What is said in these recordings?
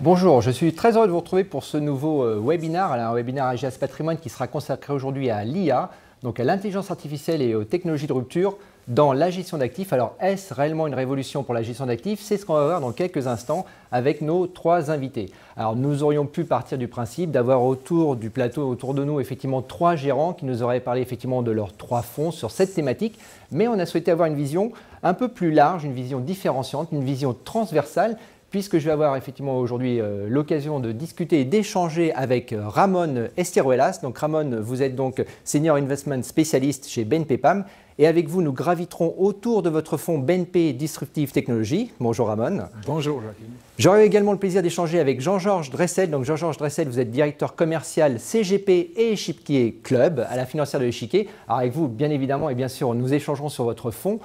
Bonjour, je suis très heureux de vous retrouver pour ce nouveau webinaire, un webinaire AGS Patrimoine qui sera consacré aujourd'hui à l'IA, donc à l'intelligence artificielle et aux technologies de rupture dans la gestion d'actifs. Alors, est-ce réellement une révolution pour la gestion d'actifs? C'est ce qu'on va voir dans quelques instants avec nos trois invités. Alors, nous aurions pu partir du principe d'avoir autour du plateau, autour de nous, effectivement, trois gérants qui nous auraient parlé effectivement de leurs trois fonds sur cette thématique, mais on a souhaité avoir une vision un peu plus large, une vision différenciante, une vision transversale, puisque je vais avoir effectivement aujourd'hui l'occasion de discuter et d'échanger avec Ramon Estiruelas. Donc Ramon, vous êtes donc Senior Investment Specialist chez BNP PAM. Et avec vous, nous graviterons autour de votre fonds BNP Disruptive Technology. Bonjour Ramon. Bonjour Joachim. J'aurai également le plaisir d'échanger avec Jean-Georges Dressel. Donc Jean-Georges Dressel, vous êtes directeur commercial CGP et Échiquier Club à la financière de l'Échiquier. Alors avec vous, bien évidemment et bien sûr, nous échangerons sur votre fonds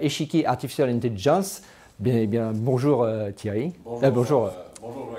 Échiquier Artificial Intelligence. Bien, bonjour Thierry. Bonjour. Bonjour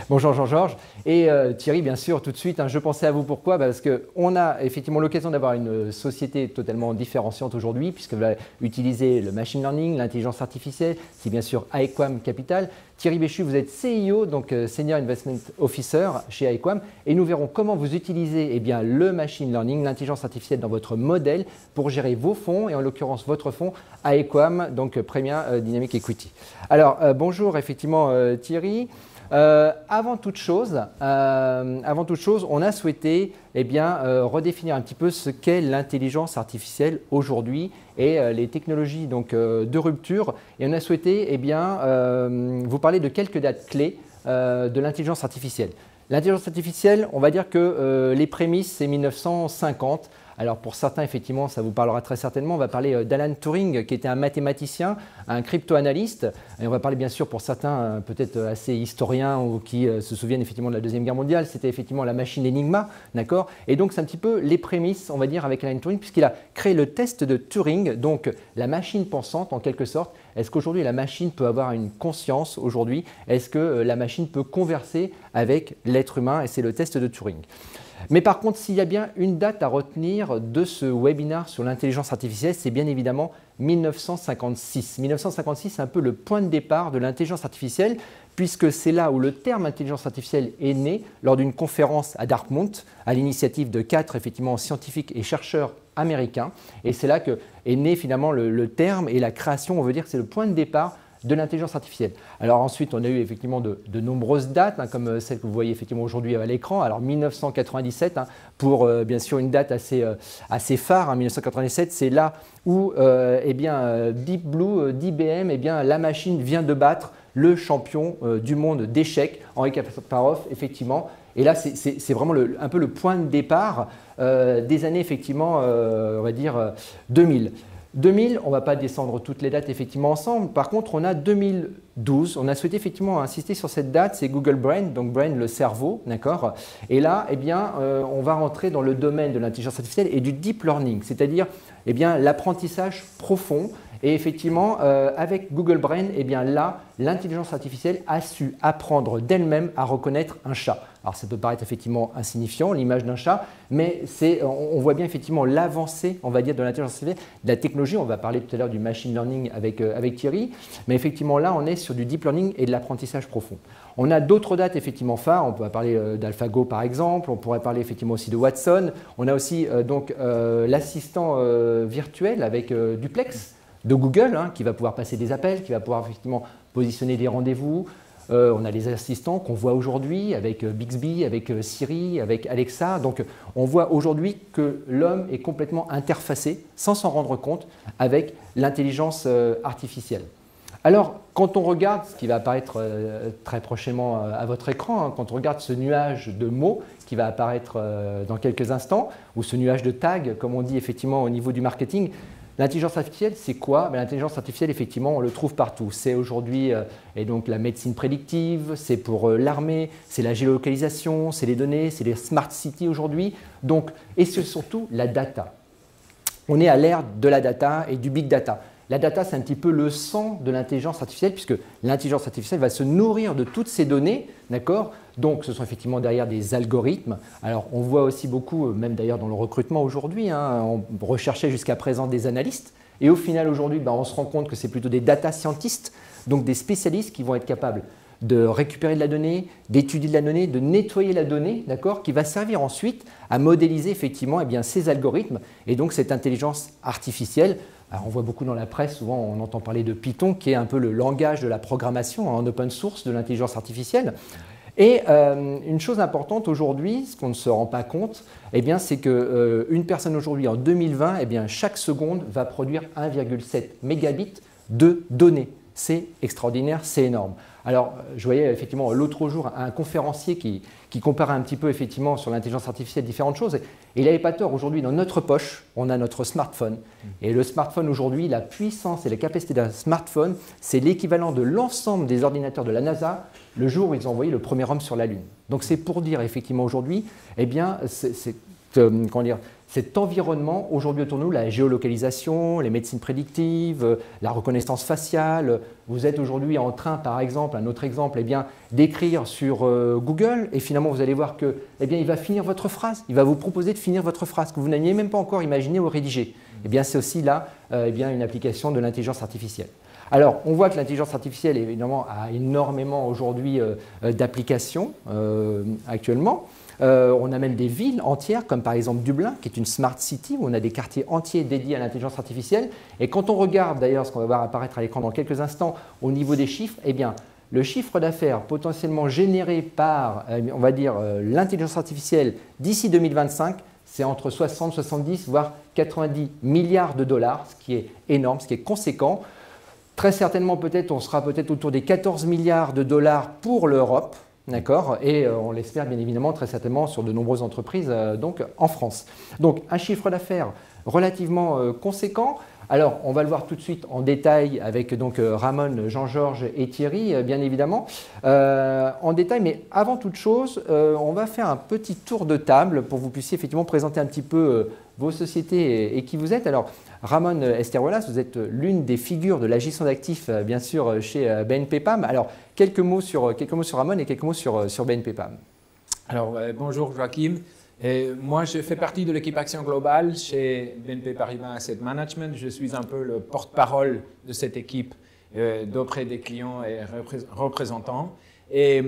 bonjour Jean-Georges. Et Thierry, bien sûr, tout de suite, je pensais à vous pourquoi? Parce qu'on a effectivement l'occasion d'avoir une société totalement différenciante aujourd'hui, puisque vous allez utiliser le machine learning, l'intelligence artificielle, c'est bien sûr Aequam Capital. Thierry Béchu, vous êtes CIO, donc Senior Investment Officer chez Aequam, et nous verrons comment vous utilisez le machine learning, l'intelligence artificielle dans votre modèle pour gérer vos fonds, et en l'occurrence votre fonds Aequam, donc Premia Dynamic Equity. Alors, bonjour effectivement Thierry. Avant toute chose, on a souhaité redéfinir un petit peu ce qu'est l'intelligence artificielle aujourd'hui et les technologies donc, de rupture. Et on a souhaité vous parler de quelques dates clés de l'intelligence artificielle. L'intelligence artificielle, on va dire que les prémices, c'est 1950. Alors pour certains, effectivement, ça vous parlera très certainement. On va parler d'Alan Turing, qui était un mathématicien, un crypto-analyste. Et on va parler bien sûr pour certains, peut-être assez historiens ou qui se souviennent effectivement de la Deuxième Guerre mondiale. C'était effectivement la machine Enigma, d'accord? Et donc c'est un petit peu les prémices, on va dire, avec Alan Turing, puisqu'il a créé le test de Turing, donc la machine pensante en quelque sorte. Est-ce qu'aujourd'hui la machine peut avoir une conscience aujourd'hui? Est-ce que la machine peut converser avec l'être humain? Et c'est le test de Turing. Mais par contre, s'il y a bien une date à retenir de ce webinaire sur l'intelligence artificielle, c'est bien évidemment 1956. 1956, c'est un peu le point de départ de l'intelligence artificielle, puisque c'est là où le terme intelligence artificielle est né lors d'une conférence à Dartmouth, à l'initiative de 4 scientifiques et chercheurs américains. Et c'est là que est né finalement le terme et la création, on veut dire que c'est le point de départ de l'intelligence artificielle. Alors ensuite, on a eu effectivement de nombreuses dates, comme celle que vous voyez effectivement aujourd'hui à l'écran. Alors 1997, pour bien sûr une date assez phare, 1997, c'est là où Deep Blue, d'IBM, la machine vient de battre le champion du monde d'échecs, Henri Kasparov, effectivement. Et là, c'est vraiment un peu le point de départ des années, effectivement, on va dire 2000. 2000, on ne va pas descendre toutes les dates effectivement ensemble. Par contre, on a 2012. On a souhaité effectivement insister sur cette date, c'est Google Brain, donc Brain, le cerveau, d'accord. Et là, on va rentrer dans le domaine de l'intelligence artificielle et du deep learning, c'est-à-dire l'apprentissage profond. Et effectivement, avec Google Brain, là, l'intelligence artificielle a su apprendre d'elle-même à reconnaître un chat. Alors, ça peut paraître effectivement insignifiant, l'image d'un chat, mais on voit bien effectivement l'avancée, on va dire, de l'intelligence artificielle, de la technologie. On va parler tout à l'heure du machine learning avec Thierry, mais effectivement, là, on est sur du deep learning et de l'apprentissage profond. On a d'autres dates effectivement phares. On pourrait parler d'AlphaGo par exemple. On pourrait parler effectivement aussi de Watson. On a aussi l'assistant virtuel avec Duplex de Google, qui va pouvoir passer des appels, qui va pouvoir effectivement positionner des rendez-vous. On a les assistants qu'on voit aujourd'hui avec Bixby, avec Siri, avec Alexa. Donc on voit aujourd'hui que l'homme est complètement interfacé, sans s'en rendre compte, avec l'intelligence artificielle. Alors, quand on regarde ce qui va apparaître très prochainement à votre écran, quand on regarde ce nuage de mots qui va apparaître dans quelques instants, ou ce nuage de tags, comme on dit effectivement au niveau du marketing, l'intelligence artificielle, c'est quoi? L'intelligence artificielle, effectivement, on le trouve partout. C'est aujourd'hui donc la médecine prédictive, c'est pour l'armée, c'est la géolocalisation, c'est les données, c'est les smart cities aujourd'hui. Et c'est surtout la data. On est à l'ère de la data et du big data. La data, c'est un petit peu le sang de l'intelligence artificielle, puisque l'intelligence artificielle va se nourrir de toutes ces données, d'accord? Donc, ce sont effectivement derrière des algorithmes. Alors, on voit aussi beaucoup, même d'ailleurs dans le recrutement aujourd'hui, on recherchait jusqu'à présent des analystes. Et au final, aujourd'hui, on se rend compte que c'est plutôt des data scientists, donc des spécialistes qui vont être capables de récupérer de la donnée, d'étudier de la donnée, de nettoyer la donnée, d'accord, qui va servir ensuite à modéliser effectivement ces algorithmes et donc cette intelligence artificielle. Alors, on voit beaucoup dans la presse, souvent on entend parler de Python, qui est un peu le langage de la programmation en open source de l'intelligence artificielle. Et une chose importante aujourd'hui, ce qu'on ne se rend pas compte, c'est qu'une personne aujourd'hui en 2020, chaque seconde va produire 1,7 mégabits de données. C'est extraordinaire, c'est énorme. Alors, je voyais effectivement l'autre jour un conférencier qui comparait un petit peu effectivement sur l'intelligence artificielle différentes choses. Et il n'avait pas tort. Aujourd'hui, dans notre poche, on a notre smartphone. Et le smartphone aujourd'hui, la puissance et la capacité d'un smartphone, c'est l'équivalent de l'ensemble des ordinateurs de la NASA le jour où ils ont envoyé le premier homme sur la Lune. Donc c'est pour dire effectivement aujourd'hui, cet environnement aujourd'hui autour de nous, la géolocalisation, les médecines prédictives, la reconnaissance faciale. Vous êtes aujourd'hui en train, par exemple, un autre exemple, d'écrire sur Google et finalement vous allez voir que, il va finir votre phrase. Il va vous proposer de finir votre phrase que vous n'aviez même pas encore imaginé ou rédigé. C'est aussi là une application de l'intelligence artificielle. Alors, on voit que l'intelligence artificielle, évidemment, a énormément aujourd'hui d'applications actuellement. On a même des villes entières, comme par exemple Dublin, qui est une smart city, où on a des quartiers entiers dédiés à l'intelligence artificielle. Et quand on regarde, d'ailleurs, ce qu'on va voir apparaître à l'écran dans quelques instants, au niveau des chiffres, le chiffre d'affaires potentiellement généré par, l'intelligence artificielle d'ici 2025, c'est entre 60, 70, voire 90 milliards de dollars, ce qui est énorme, ce qui est conséquent. Très certainement, on sera peut-être autour des 14 milliards de dollars pour l'Europe, d'accord, et on l'espère bien évidemment très certainement sur de nombreuses entreprises donc en France. Donc un chiffre d'affaires relativement conséquent. Alors on va le voir tout de suite en détail avec donc Ramon, Jean-Georges et Thierry bien évidemment en détail, mais avant toute chose on va faire un petit tour de table pour que vous puissiez effectivement présenter un petit peu vos sociétés et qui vous êtes. Alors Ramon Esteruelas, vous êtes l'une des figures de la gestion d'actifs, bien sûr, chez BNP PAM. Alors, quelques mots sur Ramon et quelques mots sur BNP PAM. Alors, bonjour Joachim. Moi, je fais partie de l'équipe Action Globale chez BNP Paribas Asset Management. Je suis un peu le porte-parole de cette équipe d'auprès des clients et représentants. Et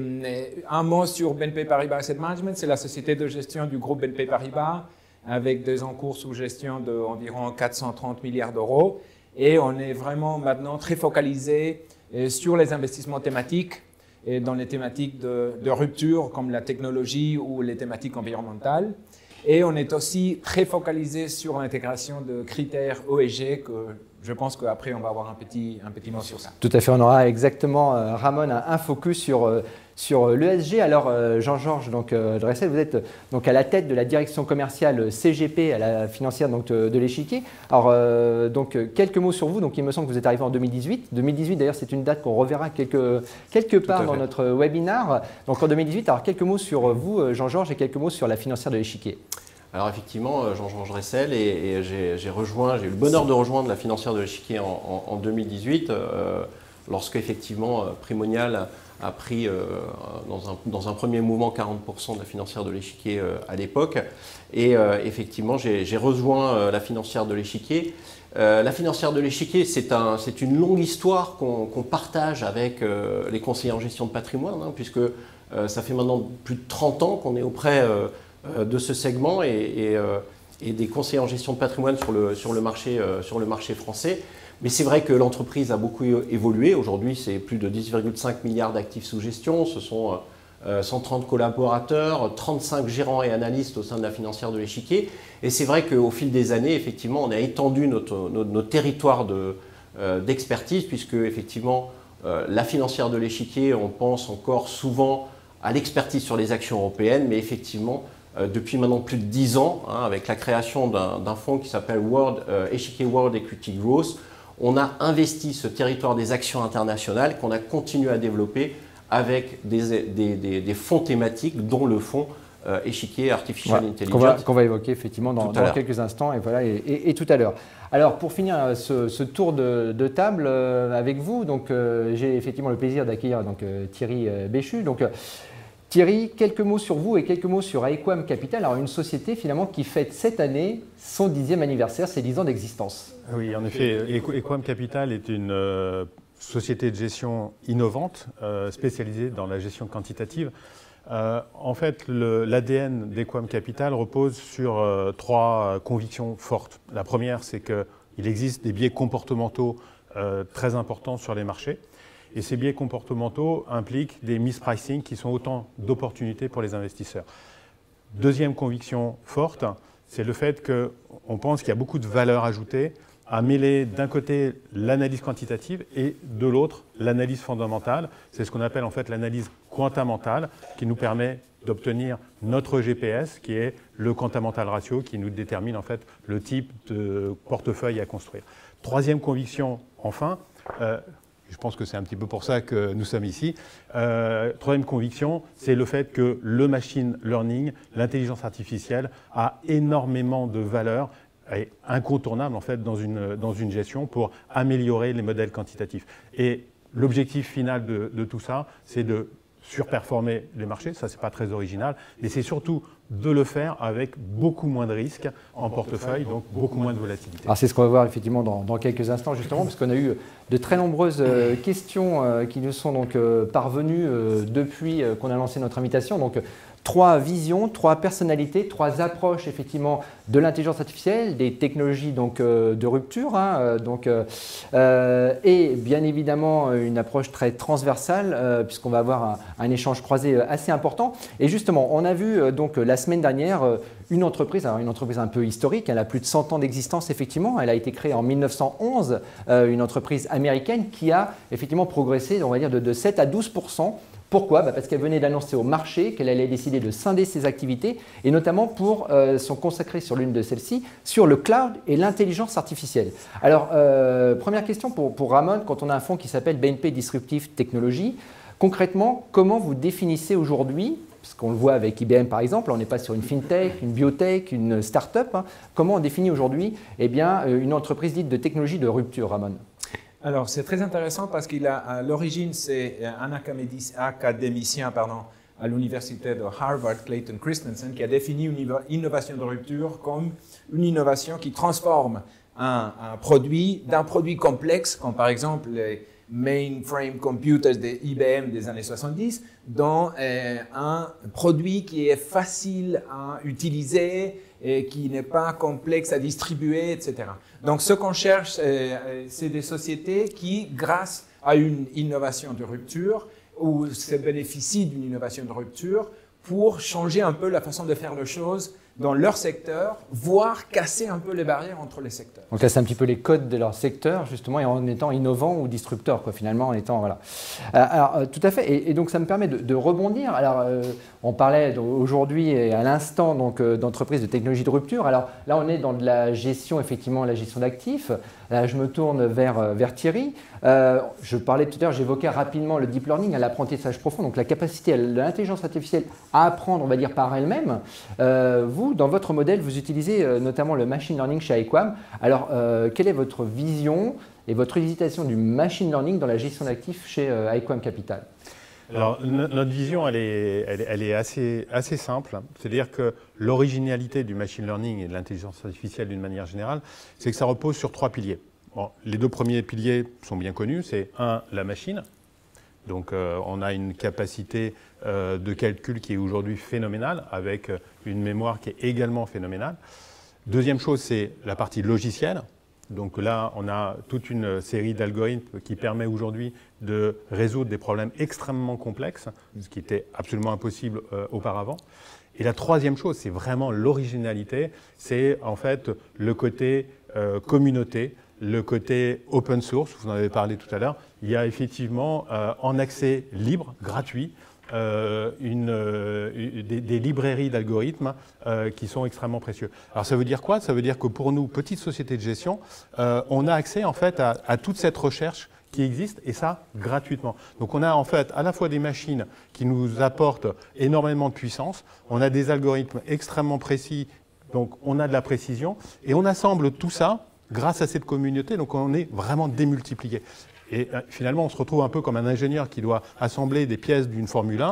un mot sur BNP Paribas Asset Management, c'est la société de gestion du groupe BNP Paribas, avec des encours sous gestion d'environ 430 milliards d'euros. Et on est vraiment maintenant très focalisé sur les investissements thématiques et dans les thématiques de rupture comme la technologie ou les thématiques environnementales. Et on est aussi très focalisé sur l'intégration de critères ESG que je pense qu'après on va avoir un petit mot sur ça. Tout à fait, on aura exactement, Ramon, un focus sur l'ESG. Alors Jean-Georges Dressel, vous êtes donc à la tête de la direction commerciale CGP à la financière donc, de l'Échiquier. Alors quelques mots sur vous. Donc il me semble que vous êtes arrivé en 2018. 2018 d'ailleurs c'est une date qu'on reverra quelque part dans notre webinaire. Donc en 2018, alors quelques mots sur vous Jean-Georges et quelques mots sur la financière de l'Échiquier. Alors effectivement, Jean-Georges Dressel et j'ai eu le bonheur de rejoindre la financière de l'Échiquier en 2018 lorsque effectivement Primonial a pris dans un premier mouvement 40% de la financière de l'Échiquier à l'époque. Et effectivement, j'ai rejoint la financière de l'Échiquier. La financière de l'Échiquier, c'est une longue histoire qu'on partage avec les conseillers en gestion de patrimoine, hein, puisque ça fait maintenant plus de 30 ans qu'on est auprès de ce segment et des conseillers en gestion de patrimoine sur le marché français. Mais c'est vrai que l'entreprise a beaucoup évolué. Aujourd'hui, c'est plus de 10,5 milliards d'actifs sous gestion. Ce sont 130 collaborateurs, 35 gérants et analystes au sein de la financière de l'Échiquier. Et c'est vrai qu'au fil des années, effectivement, on a étendu notre territoire d'expertise, puisque effectivement, la financière de l'Échiquier, on pense encore souvent à l'expertise sur les actions européennes, mais effectivement, depuis maintenant plus de 10 ans, hein, avec la création d'un fonds qui s'appelle Échiquier World Equity Growth, on a investi ce territoire des actions internationales qu'on a continué à développer avec des fonds thématiques, dont le fonds Échiquier Artificial Intelligence. Qu'on va évoquer effectivement dans quelques instants et tout à l'heure. Alors pour finir ce tour de table avec vous, j'ai effectivement le plaisir d'accueillir Thierry Béchu. Thierry, quelques mots sur vous et quelques mots sur Equam Capital, alors une société finalement qui fête cette année son 10e anniversaire, ses 10 ans d'existence. Oui, en effet, Equam Capital est une société de gestion innovante, spécialisée dans la gestion quantitative. En fait, l'ADN d'Equam Capital repose sur 3 convictions fortes. La première, c'est qu'il existe des biais comportementaux très importants sur les marchés. Et ces biais comportementaux impliquent des mispricing qui sont autant d'opportunités pour les investisseurs. Deuxième conviction forte, c'est le fait qu'on pense qu'il y a beaucoup de valeur ajoutée à mêler d'un côté l'analyse quantitative et de l'autre l'analyse fondamentale. C'est ce qu'on appelle en fait l'analyse quantamentale qui nous permet d'obtenir notre GPS qui est le quantamental ratio qui nous détermine en fait le type de portefeuille à construire. Troisième conviction enfin, je pense que c'est un petit peu pour ça que nous sommes ici. Troisième conviction, c'est le fait que le machine learning, l'intelligence artificielle, a énormément de valeur et incontournable en fait dans une gestion pour améliorer les modèles quantitatifs. Et l'objectif final de tout ça, c'est de surperformer les marchés, ça c'est pas très original, mais c'est surtout de le faire avec beaucoup moins de risques en portefeuille, donc beaucoup moins de volatilité. Alors c'est ce qu'on va voir effectivement dans quelques instants justement, parce qu'on a eu de très nombreuses questions qui nous sont donc parvenues depuis qu'on a lancé notre invitation. Donc 3 visions, 3 personnalités, 3 approches effectivement de l'intelligence artificielle, des technologies donc, de rupture, et bien évidemment une approche très transversale puisqu'on va avoir un échange croisé assez important. Et justement, on a vu donc la semaine dernière une entreprise un peu historique, elle a plus de 100 ans d'existence effectivement, elle a été créée en 1911, une entreprise américaine qui a effectivement progressé, on va dire, de 7 à 12%. Pourquoi? Parce qu'elle venait d'annoncer au marché qu'elle allait décider de scinder ses activités et notamment pour s'en consacrer sur l'une de celles-ci, sur le cloud et l'intelligence artificielle. Alors, première question pour Ramon, quand on a un fonds qui s'appelle BNP Disruptive Technology, concrètement, comment vous définissez aujourd'hui, parce qu'on le voit avec IBM par exemple, on n'est pas sur une fintech, une biotech, une start-up, comment on définit aujourd'hui une entreprise dite de technologie de rupture, Ramon? Alors, c'est très intéressant parce à l'origine, c'est un académicien à l'université de Harvard, Clayton Christensen, qui a défini une innovation de rupture comme une innovation qui transforme un produit d'un produit complexe, comme par exemple les mainframe computers des IBM des années 70, dans un produit qui est facile à utiliser et qui n'est pas complexe à distribuer, etc. Donc, ce qu'on cherche, c'est des sociétés qui, grâce à une innovation de rupture, ou se bénéficient d'une innovation de rupture, pour changer un peu la façon de faire les choses dans leur secteur, voire casser un peu les barrières entre les secteurs. Donc casser un petit peu les codes de leur secteur, justement, et en étant innovant ou disrupteur, quoi, finalement, en étant, voilà. Alors, tout à fait, et donc ça me permet de rebondir. Alors, on parlait aujourd'hui et à l'instant d'entreprises de technologie de rupture. Alors là, on est dans de la gestion, effectivement, la gestion d'actifs. Là, je me tourne vers Thierry. Je parlais tout à l'heure, j'évoquais rapidement le deep learning, l'apprentissage profond, donc la capacité de l'intelligence artificielle à apprendre, on va dire, par elle-même. Vous, dans votre modèle, vous utilisez notamment le machine learning chez Equam. Alors, quelle est votre vision et votre utilisation du machine learning dans la gestion d'actifs chez Equam Capital? Alors, notre vision, elle est assez simple. C'est-à-dire que l'originalité du machine learning et de l'intelligence artificielle d'une manière générale, c'est que ça repose sur 3 piliers. Bon, les 2 premiers piliers sont bien connus. C'est la machine. Donc, on a une capacité de calcul qui est aujourd'hui phénoménale, avec une mémoire qui est également phénoménale. Deuxième chose, c'est la partie logicielle. Donc là, on a toute une série d'algorithmes qui permet aujourd'hui de résoudre des problèmes extrêmement complexes, ce qui était absolument impossible auparavant. Et la troisième chose, c'est vraiment l'originalité, c'est en fait le côté communauté, le côté open source, vous en avez parlé tout à l'heure. Il y a effectivement en accès libre, gratuit, des librairies d'algorithmes qui sont extrêmement précieux. Alors ça veut dire quoi? Ça veut dire que pour nous, petites sociétés de gestion, on a accès en fait à toute cette recherche qui existe, et ça gratuitement. Donc on a en fait à la fois des machines qui nous apportent énormément de puissance, on a des algorithmes extrêmement précis, donc on a de la précision, et on assemble tout ça grâce à cette communauté, donc on est vraiment démultiplié. Et finalement, on se retrouve un peu comme un ingénieur qui doit assembler des pièces d'une Formule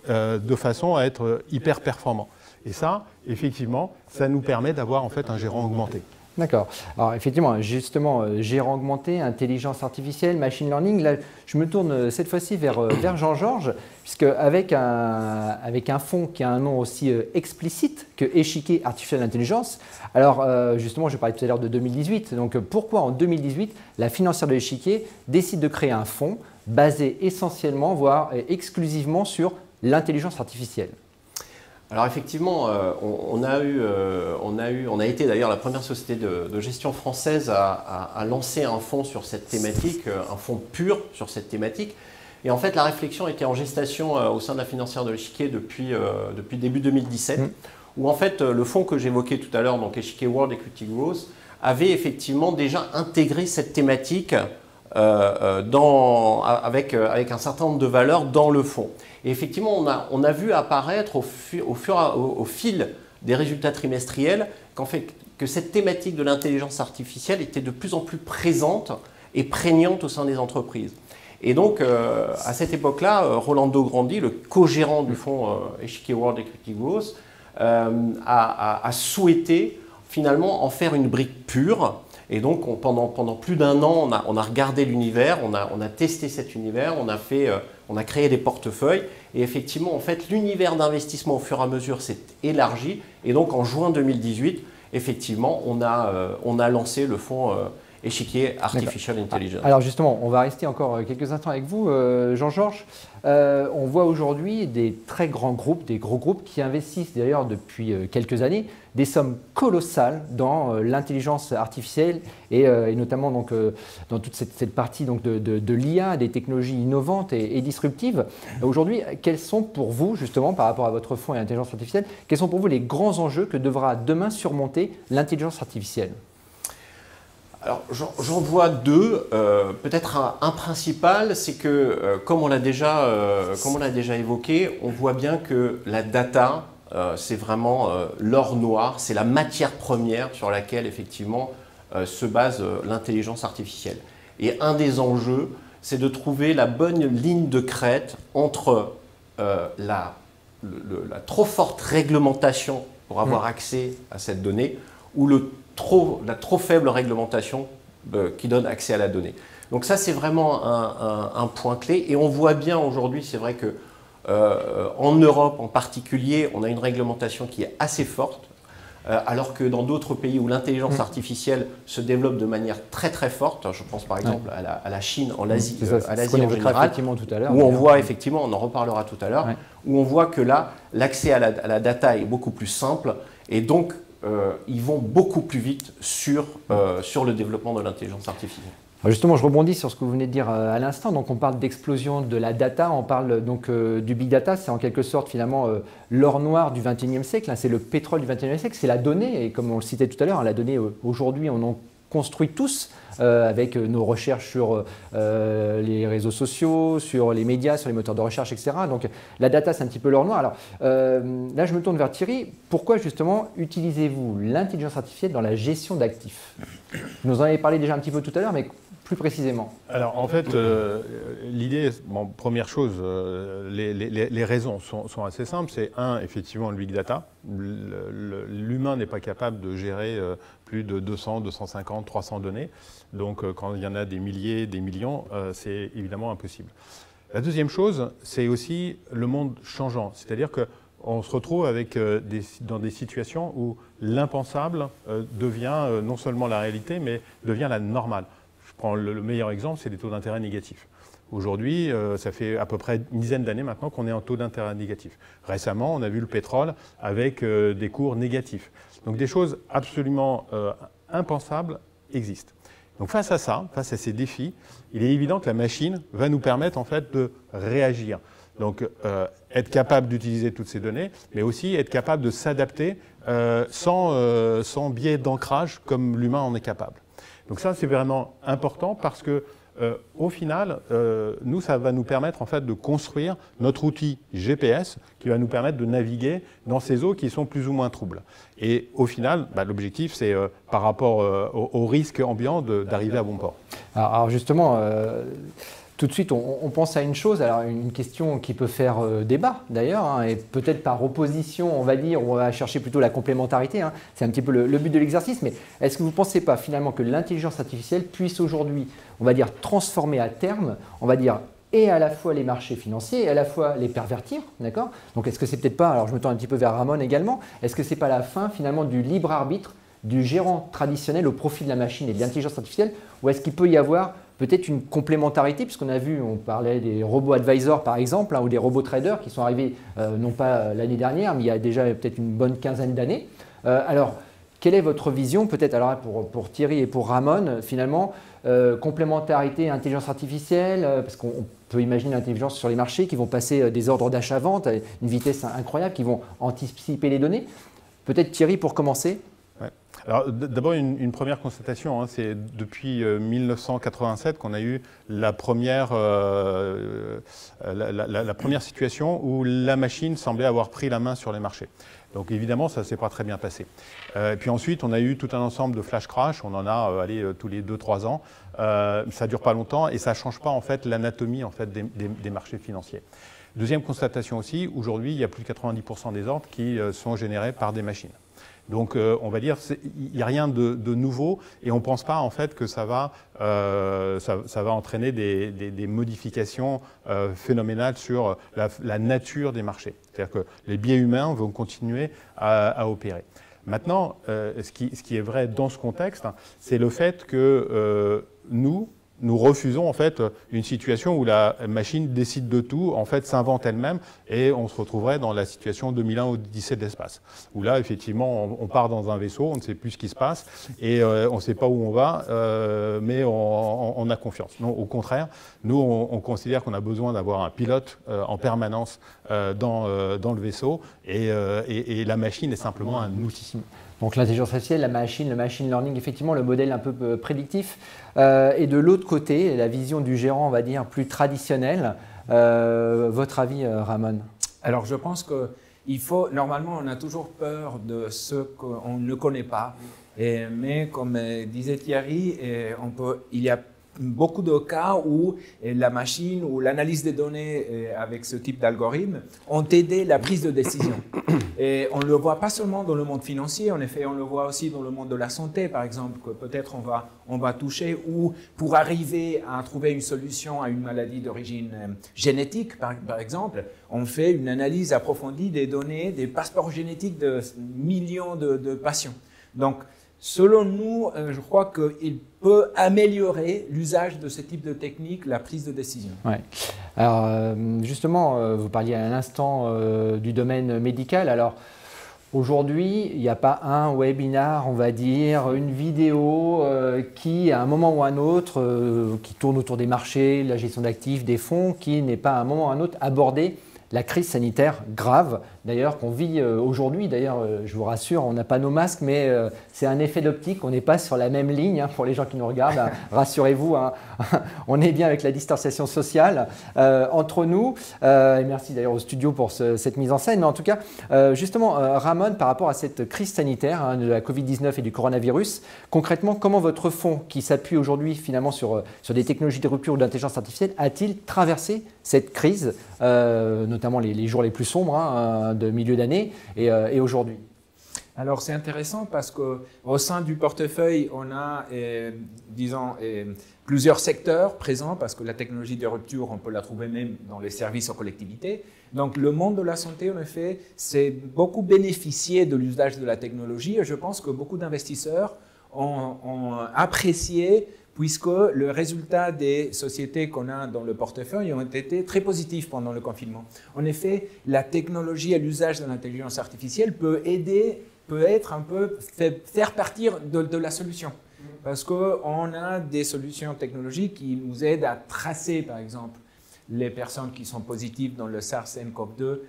1 de façon à être hyper performant. Et ça, effectivement, ça nous permet d'avoir en fait un gérant augmenté. D'accord. Alors effectivement, justement, gérant augmenté, intelligence artificielle, machine learning, là je me tourne cette fois-ci vers Jean-Georges, puisque avec un fonds qui a un nom aussi explicite que Échiquier Artificial Intelligence, alors justement je parlais tout à l'heure de 2018, donc pourquoi en 2018 la financière de l'Échiquier décide de créer un fonds basé essentiellement, voire exclusivement sur l'intelligence artificielle? Alors effectivement, on a été d'ailleurs la première société de gestion française à lancer un fonds sur cette thématique, un fonds pur sur cette thématique. Et en fait, la réflexion était en gestation au sein de la financière de l'Échiquier depuis début 2017, où en fait le fonds que j'évoquais tout à l'heure, donc Échiquier World Equity Growth, avait effectivement déjà intégré cette thématique avec un certain nombre de valeurs dans le fonds. Et effectivement, on a vu apparaître au fil des résultats trimestriels que cette thématique de l'intelligence artificielle était de plus en plus présente et prégnante au sein des entreprises. Et donc, à cette époque-là, Rolando Grandi, le co-gérant du fonds Échiquier World Equity Growth, a souhaité finalement en faire une brique pure. Et donc, pendant plus d'un an, on a regardé l'univers, on a testé cet univers, on a créé des portefeuilles. Et effectivement, en fait, l'univers d'investissement au fur et à mesure s'est élargi. Et donc, en juin 2018, effectivement, on a lancé le fonds Échiquier Artificial Intelligence. Alors justement, on va rester encore quelques instants avec vous, Jean-Georges. On voit aujourd'hui des très grands groupes, des gros groupes qui investissent d'ailleurs depuis quelques années des sommes colossales dans l'intelligence artificielle et notamment donc, dans toute cette partie donc, de l'IA, des technologies innovantes et disruptives. Aujourd'hui, quels sont pour vous, justement, par rapport à votre fonds et l'intelligence artificielle, quels sont pour vous les grands enjeux que devra demain surmonter l'intelligence artificielle ? Alors, j'en vois deux. Peut-être un principal, c'est que, comme on l'a déjà évoqué, on voit bien que la data, c'est vraiment l'or noir, c'est la matière première sur laquelle, effectivement, se base l'intelligence artificielle. Et un des enjeux, c'est de trouver la bonne ligne de crête entre la trop forte réglementation pour avoir accès à cette donnée ou la trop faible réglementation qui donne accès à la donnée. Donc ça, c'est vraiment un point clé. Et on voit bien aujourd'hui, c'est vrai que en Europe en particulier, on a une réglementation qui est assez forte, alors que dans d'autres pays où l'intelligence artificielle se développe de manière très très forte, je pense par exemple à la Chine, en Asie, en général, où on voit effectivement, on en reparlera tout à l'heure, où on voit que là, l'accès à la data est beaucoup plus simple et donc ils vont beaucoup plus vite sur le développement de l'intelligence artificielle. Alors justement, je rebondis sur ce que vous venez de dire à l'instant. Donc, on parle d'explosion de la data, on parle donc du big data. C'est en quelque sorte finalement l'or noir du XXIe siècle. Hein, c'est le pétrole du XXIe siècle, c'est la donnée. Et comme on le citait tout à l'heure, hein, la donnée aujourd'hui, on en construit tous avec nos recherches sur les réseaux sociaux, sur les médias, sur les moteurs de recherche, etc. Donc la data, c'est un petit peu l'or noir. Alors là, je me tourne vers Thierry. Pourquoi justement utilisez-vous l'intelligence artificielle dans la gestion d'actifs? Vous nous en avez parlé déjà un petit peu tout à l'heure, mais plus précisément. Alors en fait, l'idée, bon, première chose, les raisons sont assez simples. C'est effectivement le big data. L'humain n'est pas capable de gérer plus de 200, 250, 300 données. Donc quand il y en a des milliers, des millions, c'est évidemment impossible. La deuxième chose, c'est aussi le monde changeant. C'est-à-dire qu'on se retrouve dans des situations où l'impensable devient non seulement la réalité, mais devient la normale. Je prends le meilleur exemple, c'est les taux d'intérêt négatifs. Aujourd'hui, ça fait à peu près une dizaine d'années maintenant qu'on est en taux d'intérêt négatif. Récemment, on a vu le pétrole avec des cours négatifs. Donc des choses absolument impensables existent. Donc face à ça, face à ces défis, il est évident que la machine va nous permettre en fait de réagir. Donc être capable d'utiliser toutes ces données, mais aussi être capable de s'adapter sans biais d'ancrage comme l'humain en est capable. Donc ça, c'est vraiment important parce que au final, nous, ça va nous permettre en fait de construire notre outil GPS qui va nous permettre de naviguer dans ces eaux qui sont plus ou moins troubles. Et au final, l'objectif, c'est par rapport au risque ambiant d'arriver à bon port. Alors justement, tout de suite, on pense à une chose, alors une question qui peut faire débat d'ailleurs, hein, et peut-être par opposition, on va dire, on va chercher plutôt la complémentarité, hein, c'est un petit peu le but de l'exercice, mais est-ce que vous ne pensez pas finalement que l'intelligence artificielle puisse aujourd'hui, on va dire, transformer à terme, on va dire, et à la fois les marchés financiers et à la fois les pervertir, d'accord? Donc est-ce que c'est peut-être pas, alors je me tourne un petit peu vers Ramon également, est-ce que c'est pas la fin finalement du libre arbitre du gérant traditionnel au profit de la machine et de l'intelligence artificielle, ou est-ce qu'il peut y avoir peut-être une complémentarité, puisqu'on a vu, on parlait des robots advisors par exemple, hein, ou des robots traders qui sont arrivés non pas l'année dernière, mais il y a déjà peut-être une bonne quinzaine d'années. Alors, quelle est votre vision, peut-être, alors pour Thierry et pour Ramon, finalement, complémentarité, intelligence artificielle, parce qu'on peut imaginer l'intelligence sur les marchés qui vont passer des ordres d'achat-vente à une vitesse incroyable, qui vont anticiper les données. Peut-être Thierry pour commencer. Alors d'abord une première constatation, hein, c'est depuis 1987 qu'on a eu la première situation où la machine semblait avoir pris la main sur les marchés. Donc évidemment, ça ne s'est pas très bien passé. Et puis ensuite, on a eu tout un ensemble de flash crash, on en a tous les 2-3 ans. Ça ne dure pas longtemps et ça ne change pas en fait, l'anatomie en fait, des marchés financiers. Deuxième constatation aussi, aujourd'hui, il y a plus de 90% des ordres qui sont générés par des machines. Donc, on va dire, il n'y a rien de nouveau et on ne pense pas en fait que ça va entraîner des modifications phénoménales sur la nature des marchés. C'est-à-dire que les biais humains vont continuer à opérer. Maintenant, ce qui est vrai dans ce contexte, c'est le fait que nous refusons en fait une situation où la machine décide de tout, en fait s'invente elle-même et on se retrouverait dans la situation 2001 Odyssée de l'espace. Où là, effectivement, on part dans un vaisseau, on ne sait plus ce qui se passe et on ne sait pas où on va, mais on a confiance. Non, au contraire, nous, on considère qu'on a besoin d'avoir un pilote en permanence dans le vaisseau et la machine est simplement un outil. Donc l'intelligence artificielle, le machine learning, effectivement, le modèle un peu prédictif. Et de l'autre côté, la vision du gérant, on va dire, plus traditionnelle. Votre avis, Ramon? Alors je pense qu'il faut, normalement, on a toujours peur de ce qu'on ne connaît pas. Mais comme disait Thierry, il y a beaucoup de cas où la machine ou l'analyse des données avec ce type d'algorithme ont aidé la prise de décision. Et on ne le voit pas seulement dans le monde financier, en effet, on le voit aussi dans le monde de la santé, par exemple, que peut-être on va toucher, ou pour arriver à trouver une solution à une maladie d'origine génétique, par exemple, on fait une analyse approfondie des données, des passeports génétiques de millions de patients. Donc, selon nous, je crois qu'il peut améliorer l'usage de ce type de technique, la prise de décision. Ouais. Alors, justement, vous parliez à l'instant du domaine médical. Alors, aujourd'hui, il n'y a pas un webinar, on va dire, une vidéo qui, à un moment ou à un autre, qui tourne autour des marchés, la gestion d'actifs, des fonds, qui n'est pas à un moment ou à un autre abordé la crise sanitaire grave, d'ailleurs, qu'on vit aujourd'hui. D'ailleurs, je vous rassure, on n'a pas nos masques, mais c'est un effet d'optique. On n'est pas sur la même ligne, hein, pour les gens qui nous regardent. Hein, rassurez-vous, hein, on est bien avec la distanciation sociale entre nous. Et merci d'ailleurs au studio pour cette mise en scène. Mais en tout cas, justement, Ramon, par rapport à cette crise sanitaire, hein, de la Covid-19 et du coronavirus, concrètement, comment votre fonds, qui s'appuie aujourd'hui finalement sur des technologies de rupture ou d'intelligence artificielle, a-t-il traversé cette crise, notamment les jours les plus sombres, hein, de milieu d'année et aujourd'hui? Alors c'est intéressant parce qu'au sein du portefeuille, on a, disons, plusieurs secteurs présents parce que la technologie de rupture, on peut la trouver même dans les services aux collectivités. Donc le monde de la santé, en effet, s'est beaucoup bénéficié de l'usage de la technologie et je pense que beaucoup d'investisseurs ont apprécié, puisque le résultat des sociétés qu'on a dans le portefeuille ont été très positifs pendant le confinement. En effet, la technologie et l'usage de l'intelligence artificielle peut être un peu, faire partir de la solution. Parce qu'on a des solutions technologiques qui nous aident à tracer, par exemple, les personnes qui sont positives dans le SARS-CoV-2.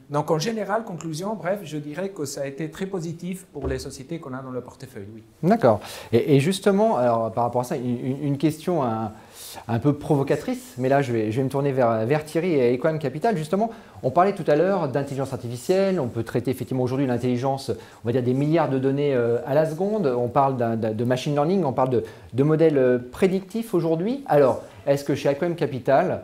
Donc en général, conclusion, bref, je dirais que ça a été très positif pour les sociétés qu'on a dans le portefeuille, oui. D'accord. Et justement, alors, par rapport à ça, une question un peu provocatrice, mais là je vais me tourner vers Thierry et Equam Capital. Justement, on parlait tout à l'heure d'intelligence artificielle, on peut traiter effectivement aujourd'hui l'intelligence, on va dire des milliards de données à la seconde, on parle de machine learning, on parle de modèles prédictifs aujourd'hui. Alors, est-ce que chez IQM Capital,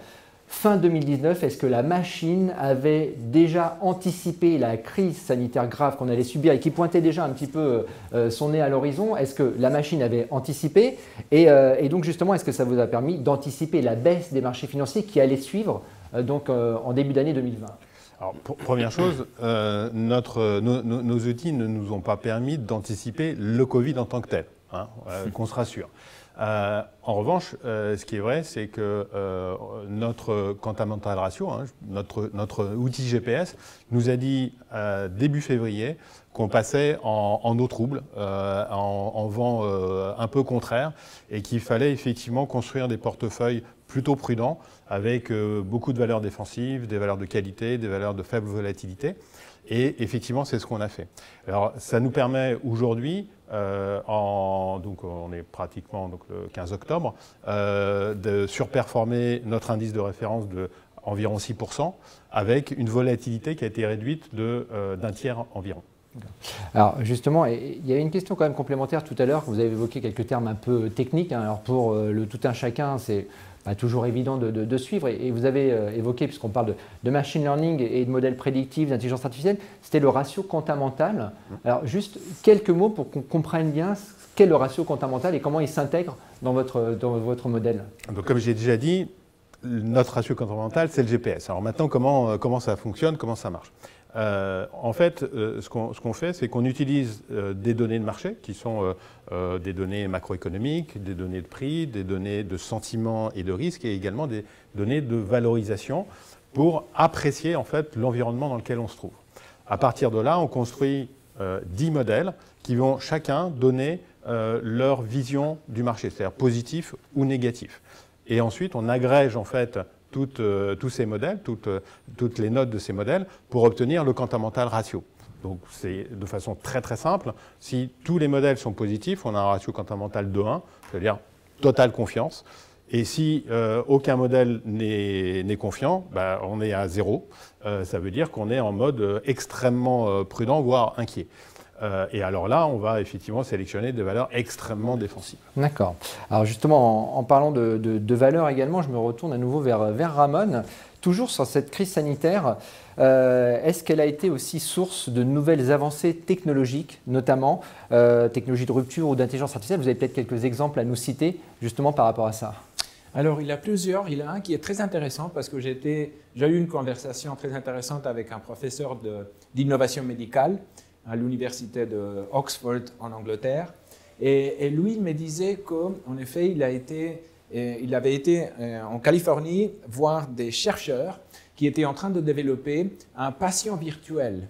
fin 2019, est-ce que la machine avait déjà anticipé la crise sanitaire grave qu'on allait subir et qui pointait déjà un petit peu son nez à l'horizon? Est-ce que la machine avait anticipé et donc justement, est-ce que ça vous a permis d'anticiper la baisse des marchés financiers qui allait suivre en début d'année 2020? Alors, première chose, nos outils ne nous ont pas permis d'anticiper le Covid en tant que tel, hein, qu'on se rassure. En revanche, ce qui est vrai, c'est que notre quantum mental ratio, hein, notre outil GPS, nous a dit début février qu'on passait en eau trouble, en vent un peu contraire, et qu'il fallait effectivement construire des portefeuilles plutôt prudents, avec beaucoup de valeurs défensives, des valeurs de qualité, des valeurs de faible volatilité. Et effectivement, c'est ce qu'on a fait. Alors, ça nous permet aujourd'hui, donc on est pratiquement donc, le 15 octobre, de surperformer notre indice de référence de environ 6%, avec une volatilité qui a été réduite d'un tiers environ. Alors justement, il y a une question quand même complémentaire tout à l'heure, vous avez évoqué quelques termes un peu techniques. Hein. Alors pour le tout un chacun, c'est pas toujours évident de suivre. Et vous avez évoqué, puisqu'on parle de machine learning et de modèles prédictifs, d'intelligence artificielle, c'était le ratio quantum mental. Alors juste quelques mots pour qu'on comprenne bien qu'est le ratio quantum mental et comment il s'intègre dans votre modèle. Donc, comme j'ai déjà dit, notre ratio quantum mental, c'est le GPS. Alors maintenant, comment ça fonctionne, comment ça marche? En fait, ce qu'on fait, c'est qu'on utilise des données de marché qui sont des données macroéconomiques, des données de prix, des données de sentiments et de risques et également des données de valorisation pour apprécier en fait l'environnement dans lequel on se trouve. À partir de là, on construit 10 modèles qui vont chacun donner leur vision du marché, c'est-à-dire positif ou négatif. Et ensuite, on agrège en fait tous ces modèles, toutes les notes de ces modèles pour obtenir le quantum mental ratio. Donc c'est de façon très très simple. Si tous les modèles sont positifs, on a un ratio quantum mental de 1, c'est-à-dire totale confiance. Et si aucun modèle n'est confiant, bah, on est à 0. Ça veut dire qu'on est en mode extrêmement prudent, voire inquiet. Et alors là, on va effectivement sélectionner des valeurs extrêmement défensives. D'accord. Alors justement, en parlant de valeurs également, je me retourne à nouveau vers Ramon. Toujours sur cette crise sanitaire, est-ce qu'elle a été aussi source de nouvelles avancées technologiques, notamment technologies de rupture ou d'intelligence artificielle? Vous avez peut-être quelques exemples à nous citer justement par rapport à ça. Alors, il y a plusieurs. Il y en a un qui est très intéressant parce que j'ai eu une conversation très intéressante avec un professeur d'innovation médicale à l'université de Oxford en Angleterre. Et lui, il me disait qu'en effet, il avait été en Californie voir des chercheurs qui étaient en train de développer un patient virtuel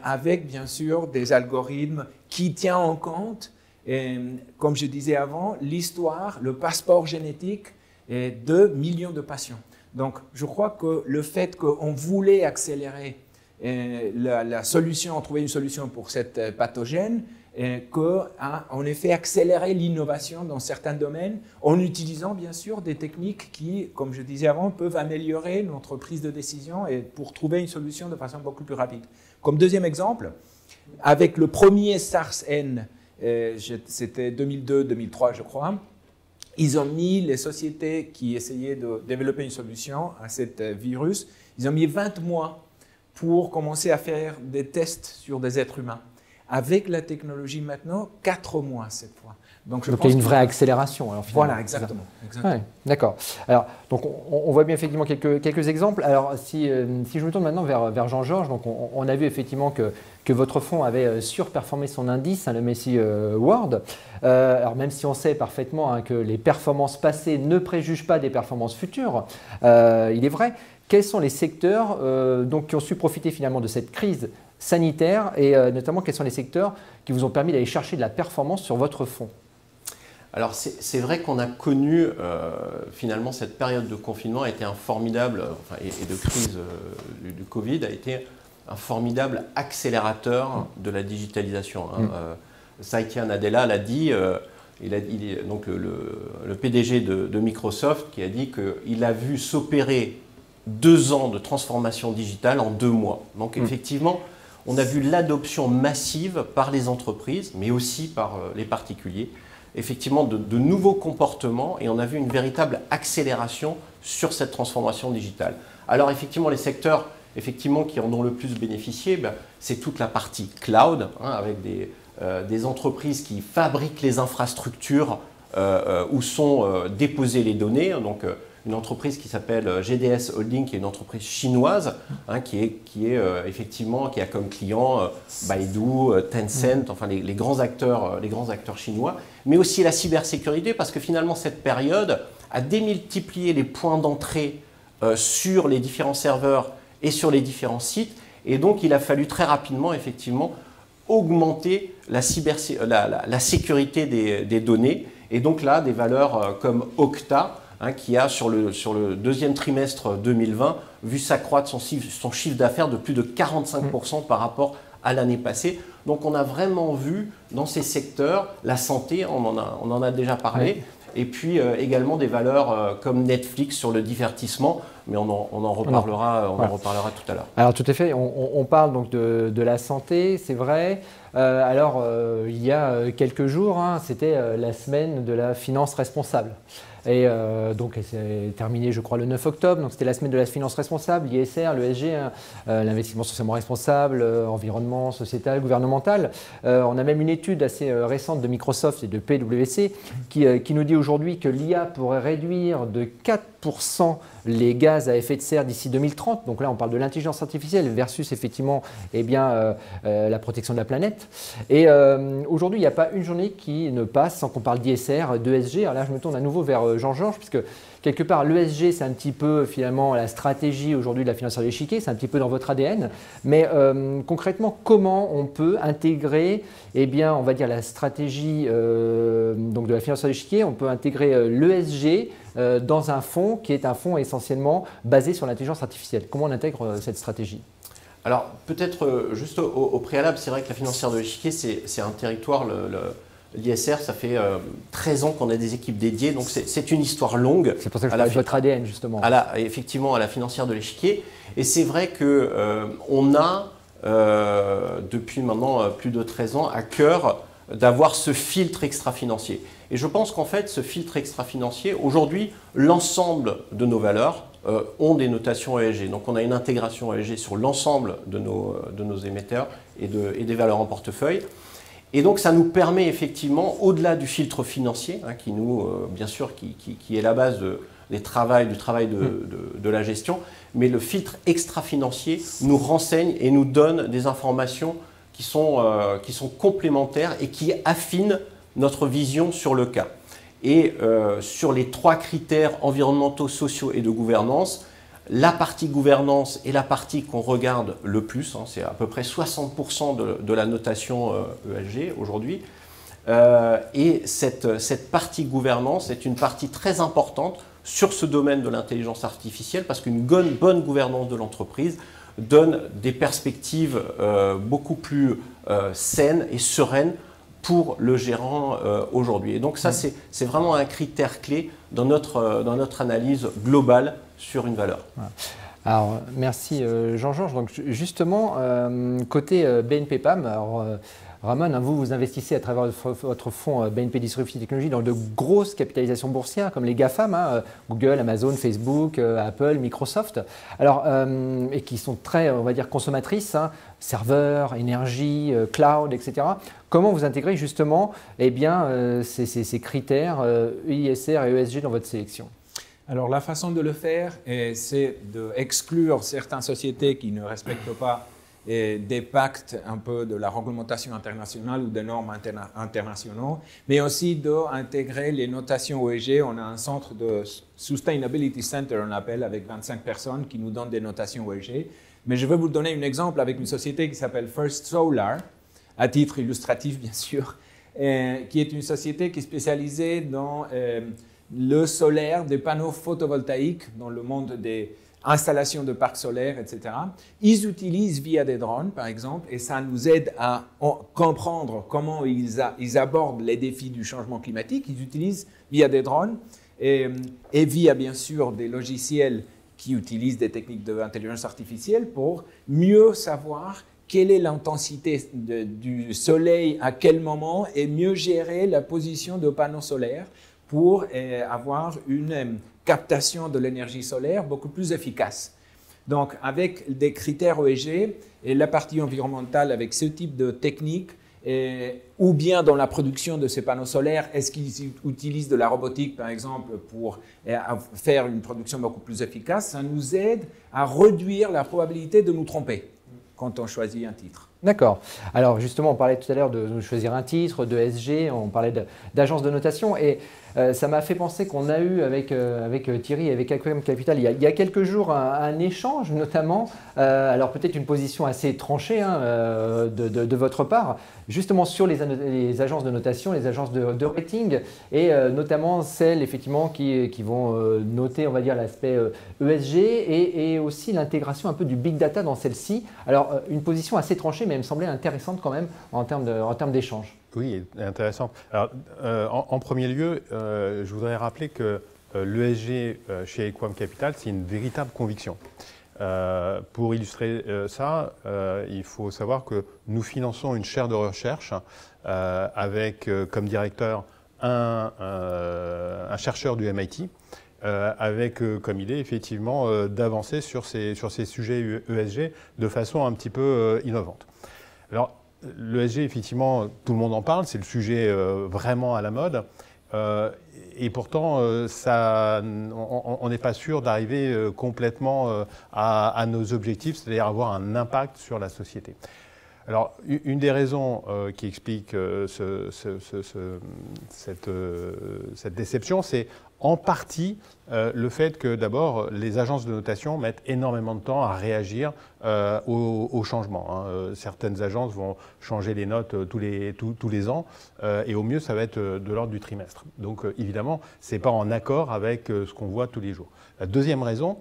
avec bien sûr des algorithmes qui tiennent en compte, comme je disais avant, l'histoire, le passeport génétique de millions de patients. Donc, je crois que le fait qu'on voulait accélérer la solution, trouver une solution pour cette pathogène, qu'a en effet accéléré l'innovation dans certains domaines en utilisant bien sûr des techniques qui, comme je disais avant, peuvent améliorer notre prise de décision et pour trouver une solution de façon beaucoup plus rapide. Comme deuxième exemple, avec le premier SARS-N, c'était 2002-2003 je crois, ils ont mis les sociétés qui essayaient de développer une solution à ce virus, ils ont mis 20 mois pour commencer à faire des tests sur des êtres humains. Avec la technologie maintenant, 4 mois cette fois. Donc il y a une vraie accélération. Alors, voilà, exactement. Ouais, d'accord. Alors, donc on voit bien effectivement quelques exemples. Alors, si je me tourne maintenant vers Jean-Georges, donc on a vu effectivement que votre fonds avait surperformé son indice, le MSCI World. Alors, même si on sait parfaitement que les performances passées ne préjugent pas des performances futures, il est vrai. Quels sont les secteurs qui ont su profiter finalement de cette crise sanitaire et notamment quels sont les secteurs qui vous ont permis d'aller chercher de la performance sur votre fonds? Alors c'est vrai qu'on a connu finalement cette période de confinement a été un formidable, et de crise du Covid a été un formidable accélérateur de la digitalisation. Satya Nadella l'a dit, donc le PDG de Microsoft qui a dit qu'il a vu s'opérer 2 ans de transformation digitale en 2 mois. Donc effectivement, on a vu l'adoption massive par les entreprises, mais aussi par les particuliers, effectivement de nouveaux comportements et on a vu une véritable accélération sur cette transformation digitale. Alors effectivement, les secteurs qui en ont le plus bénéficié, c'est toute la partie cloud, avec des entreprises qui fabriquent les infrastructures où sont déposées les données. Donc, une entreprise qui s'appelle GDS Holding, qui est une entreprise chinoise, qui a comme client Baidu, Tencent, enfin les grands acteurs chinois, mais aussi la cybersécurité, parce que finalement cette période a démultiplié les points d'entrée sur les différents serveurs et sur les différents sites, et donc il a fallu très rapidement effectivement augmenter la sécurité des données, et donc là des valeurs comme Okta, qui a sur le deuxième trimestre 2020 vu s'accroître son chiffre d'affaires de plus de 45% par rapport à l'année passée. Donc on a vraiment vu dans ces secteurs, la santé, on en a déjà parlé, oui. Et puis également des valeurs comme Netflix sur le divertissement, mais on en reparlera tout à l'heure. Alors tout à fait, on parle donc de la santé, c'est vrai. Il y a quelques jours, c'était la semaine de la finance responsable. Et donc, c'est terminé, je crois, le 9 octobre. Donc, c'était la semaine de la finance responsable, l'ISR, l'ESG, l'investissement socialement responsable, environnement, sociétal, gouvernemental. On a même une étude assez récente de Microsoft et de PwC qui nous dit aujourd'hui que l'IA pourrait réduire de 4% les gaz à effet de serre d'ici 2030. Donc là, on parle de l'intelligence artificielle versus effectivement la protection de la planète. Et aujourd'hui, il n'y a pas une journée qui ne passe sans qu'on parle d'ISR, d'ESG. Alors là, je me tourne à nouveau vers Jean-Georges, puisque quelque part, l'ESG, c'est un petit peu finalement la stratégie aujourd'hui de la financière de l'échiquier, c'est un petit peu dans votre ADN. Mais concrètement, comment on peut intégrer, on va dire la stratégie donc de la financière de l'échiquier, on peut intégrer l'ESG dans un fonds qui est un fonds essentiellement basé sur l'intelligence artificielle. Comment on intègre cette stratégie ? Alors peut-être juste au préalable, c'est vrai que la financière de l'échiquier, c'est un territoire, l'ISR, ça fait 13 ans qu'on a des équipes dédiées, donc c'est une histoire longue. C'est pour ça que je parle de votre ADN justement. Effectivement, à la financière de l'échiquier. Et c'est vrai qu'on a, depuis maintenant plus de 13 ans, à cœur d'avoir ce filtre extra-financier. Et je pense qu'en fait, ce filtre extra-financier, aujourd'hui, l'ensemble de nos valeurs ont des notations ESG. Donc on a une intégration ESG sur l'ensemble de nos émetteurs et des valeurs en portefeuille. Et donc ça nous permet effectivement, au-delà du filtre financier, qui nous, bien sûr, qui est la base du travail de la gestion, mais le filtre extra-financier nous renseigne et nous donne des informations qui sont complémentaires et qui affinent notre vision sur le cas. Et sur les 3 critères environnementaux, sociaux et de gouvernance, la partie gouvernance est la partie qu'on regarde le plus, c'est à peu près 60% de la notation ESG aujourd'hui. Et cette partie gouvernance est une partie très importante sur ce domaine de l'intelligence artificielle parce qu'une bonne gouvernance de l'entreprise donne des perspectives beaucoup plus saines et sereines pour le gérant aujourd'hui. Et donc ça, c'est vraiment un critère clé dans notre analyse globale sur une valeur. Alors, merci Jean-Georges. Donc justement, côté BNP PAM, alors, Ramon, vous investissez à travers votre fonds BNP Disruptive Technologies dans de grosses capitalisations boursières comme les GAFAM, Google, Amazon, Facebook, Apple, Microsoft, alors, et qui sont très, on va dire, consommatrices, serveurs, énergie, cloud, etc. Comment vous intégrez justement ces critères ISR et ESG dans votre sélection ? Alors la façon de le faire, c'est d'exclure certaines sociétés qui ne respectent pas des pactes un peu de la réglementation internationale ou des normes internationaux, mais aussi d'intégrer les notations ESG. On a un centre de Sustainability Center, on l'appelle, avec 25 personnes qui nous donnent des notations ESG. Mais je vais vous donner un exemple avec une société qui s'appelle First Solar, à titre illustratif bien sûr, qui est une société qui est spécialisée dans le solaire, des panneaux photovoltaïques dans le monde des installations de parcs solaires, etc. Ils utilisent via des drones, par exemple, et ça nous aide à comprendre comment ils abordent les défis du changement climatique. Ils utilisent via des drones et via, bien sûr, des logiciels qui utilisent des techniques d'intelligence artificielle pour mieux savoir quelle est l'intensité du soleil à quel moment et mieux gérer la position de panneaux solaires pour avoir une captation de l'énergie solaire beaucoup plus efficace. Donc, avec des critères ESG et la partie environnementale avec ce type de technique, ou bien dans la production de ces panneaux solaires, est-ce qu'ils utilisent de la robotique, par exemple, pour faire une production beaucoup plus efficace, ça nous aide à réduire la probabilité de nous tromper quand on choisit un titre. D'accord. Alors justement, on parlait tout à l'heure de choisir un titre, de SG, on parlait d'agence de notation et ça m'a fait penser qu'on a eu avec Thierry et avec Aquarium Capital il y a quelques jours un échange notamment, alors peut-être une position assez tranchée de votre part, justement sur les agences de notation, les agences de rating et notamment celles effectivement qui vont noter, on va dire, l'aspect ESG et aussi l'intégration un peu du big data dans celle-ci. Alors une position assez tranchée mais elle me semblait intéressante quand même en termes d'échange. Oui, intéressant. Alors, en premier lieu, je voudrais rappeler que l'ESG chez Equam Capital, c'est une véritable conviction. Pour illustrer ça, il faut savoir que nous finançons une chaire de recherche avec comme directeur un chercheur du MIT, avec comme idée effectivement d'avancer sur ces sujets ESG de façon un petit peu innovante. Alors, l'ESG, effectivement, tout le monde en parle, c'est le sujet vraiment à la mode. Et pourtant, on n'est pas sûr d'arriver complètement à nos objectifs, c'est-à-dire avoir un impact sur la société. Alors, une des raisons qui explique cette déception, c'est en partie le fait que d'abord, les agences de notation mettent énormément de temps à réagir aux changements. Certaines agences vont changer les notes tous les ans et au mieux, ça va être de l'ordre du trimestre. Donc évidemment, ce n'est pas en accord avec ce qu'on voit tous les jours. La deuxième raison,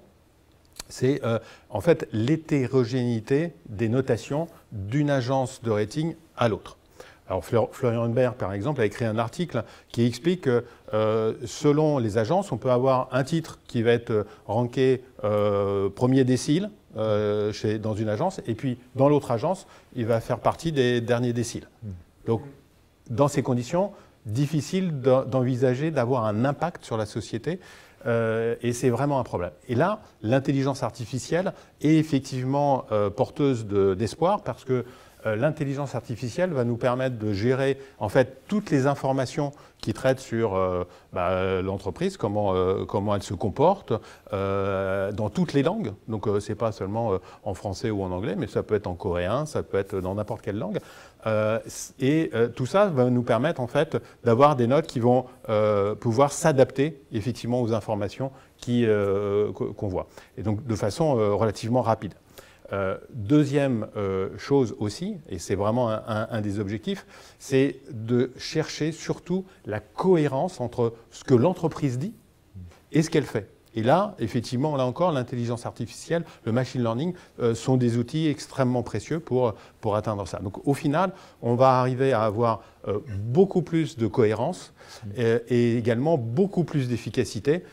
c'est en fait l'hétérogénéité des notations d'une agence de rating à l'autre. Alors Florian Humbert, par exemple, a écrit un article qui explique que selon les agences, on peut avoir un titre qui va être ranké premier décile dans une agence, et puis dans l'autre agence, il va faire partie des derniers déciles. Donc, dans ces conditions, difficile d'envisager d'avoir un impact sur la société. Et c'est vraiment un problème. Et là, l'intelligence artificielle est effectivement porteuse d'espoir parce que l'intelligence artificielle va nous permettre de gérer en fait toutes les informations qui traitent sur l'entreprise, comment elle se comporte dans toutes les langues. Donc c'est pas seulement en français ou en anglais, mais ça peut être en coréen, ça peut être dans n'importe quelle langue. Tout ça va nous permettre en fait d'avoir des notes qui vont pouvoir s'adapter effectivement aux informations qu'on voit. Et donc de façon relativement rapide. Deuxième chose aussi, et c'est vraiment un des objectifs, c'est de chercher surtout la cohérence entre ce que l'entreprise dit et ce qu'elle fait. Et là, effectivement, là encore, l'intelligence artificielle, le machine learning sont des outils extrêmement précieux pour atteindre ça. Donc au final, on va arriver à avoir beaucoup plus de cohérence et également beaucoup plus d'efficacité.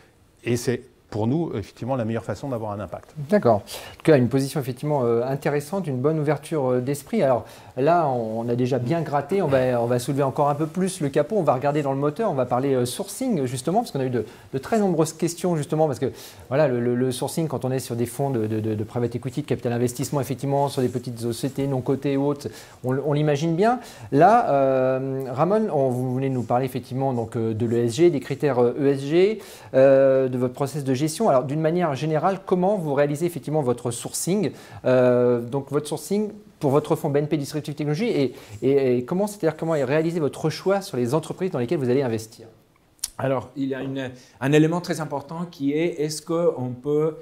Et c'est pour nous, effectivement, la meilleure façon d'avoir un impact. D'accord. En tout cas, une position effectivement intéressante, une bonne ouverture d'esprit. Alors là, on a déjà bien gratté, on va soulever encore un peu plus le capot, on va regarder dans le moteur, on va parler sourcing justement, parce qu'on a eu de très nombreuses questions justement, parce que voilà, le sourcing, quand on est sur des fonds de private equity, de capital investissement, effectivement, sur des petites sociétés non cotées ou autres, on l'imagine bien. Là, Ramon, vous venez de nous parler effectivement donc, de l'ESG, des critères ESG, de votre process de gestion. Alors, d'une manière générale, comment vous réalisez effectivement votre sourcing, donc votre sourcing pour votre fonds BNP Disruptive Technologies et comment réaliser votre choix sur les entreprises dans lesquelles vous allez investir? Alors, il y a un élément très important qui est est-ce qu'on peut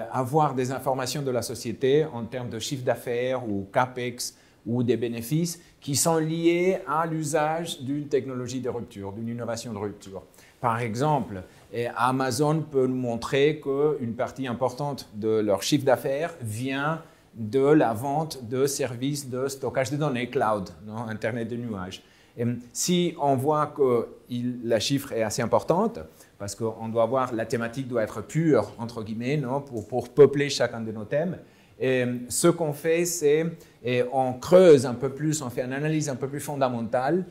avoir des informations de la société en termes de chiffre d'affaires ou CAPEX ou des bénéfices qui sont liés à l'usage d'une technologie de rupture, d'une innovation de rupture. Par exemple, Amazon peut nous montrer qu'une partie importante de leur chiffre d'affaires vient de la vente de services de stockage de données cloud, non, Internet de nuages. Et si on voit que la chiffre est assez importante, parce qu'on doit voir, la thématique doit être pure, entre guillemets, non, pour peupler chacun de nos thèmes, Et ce qu'on fait, c'est on creuse un peu plus, on fait une analyse un peu plus fondamentale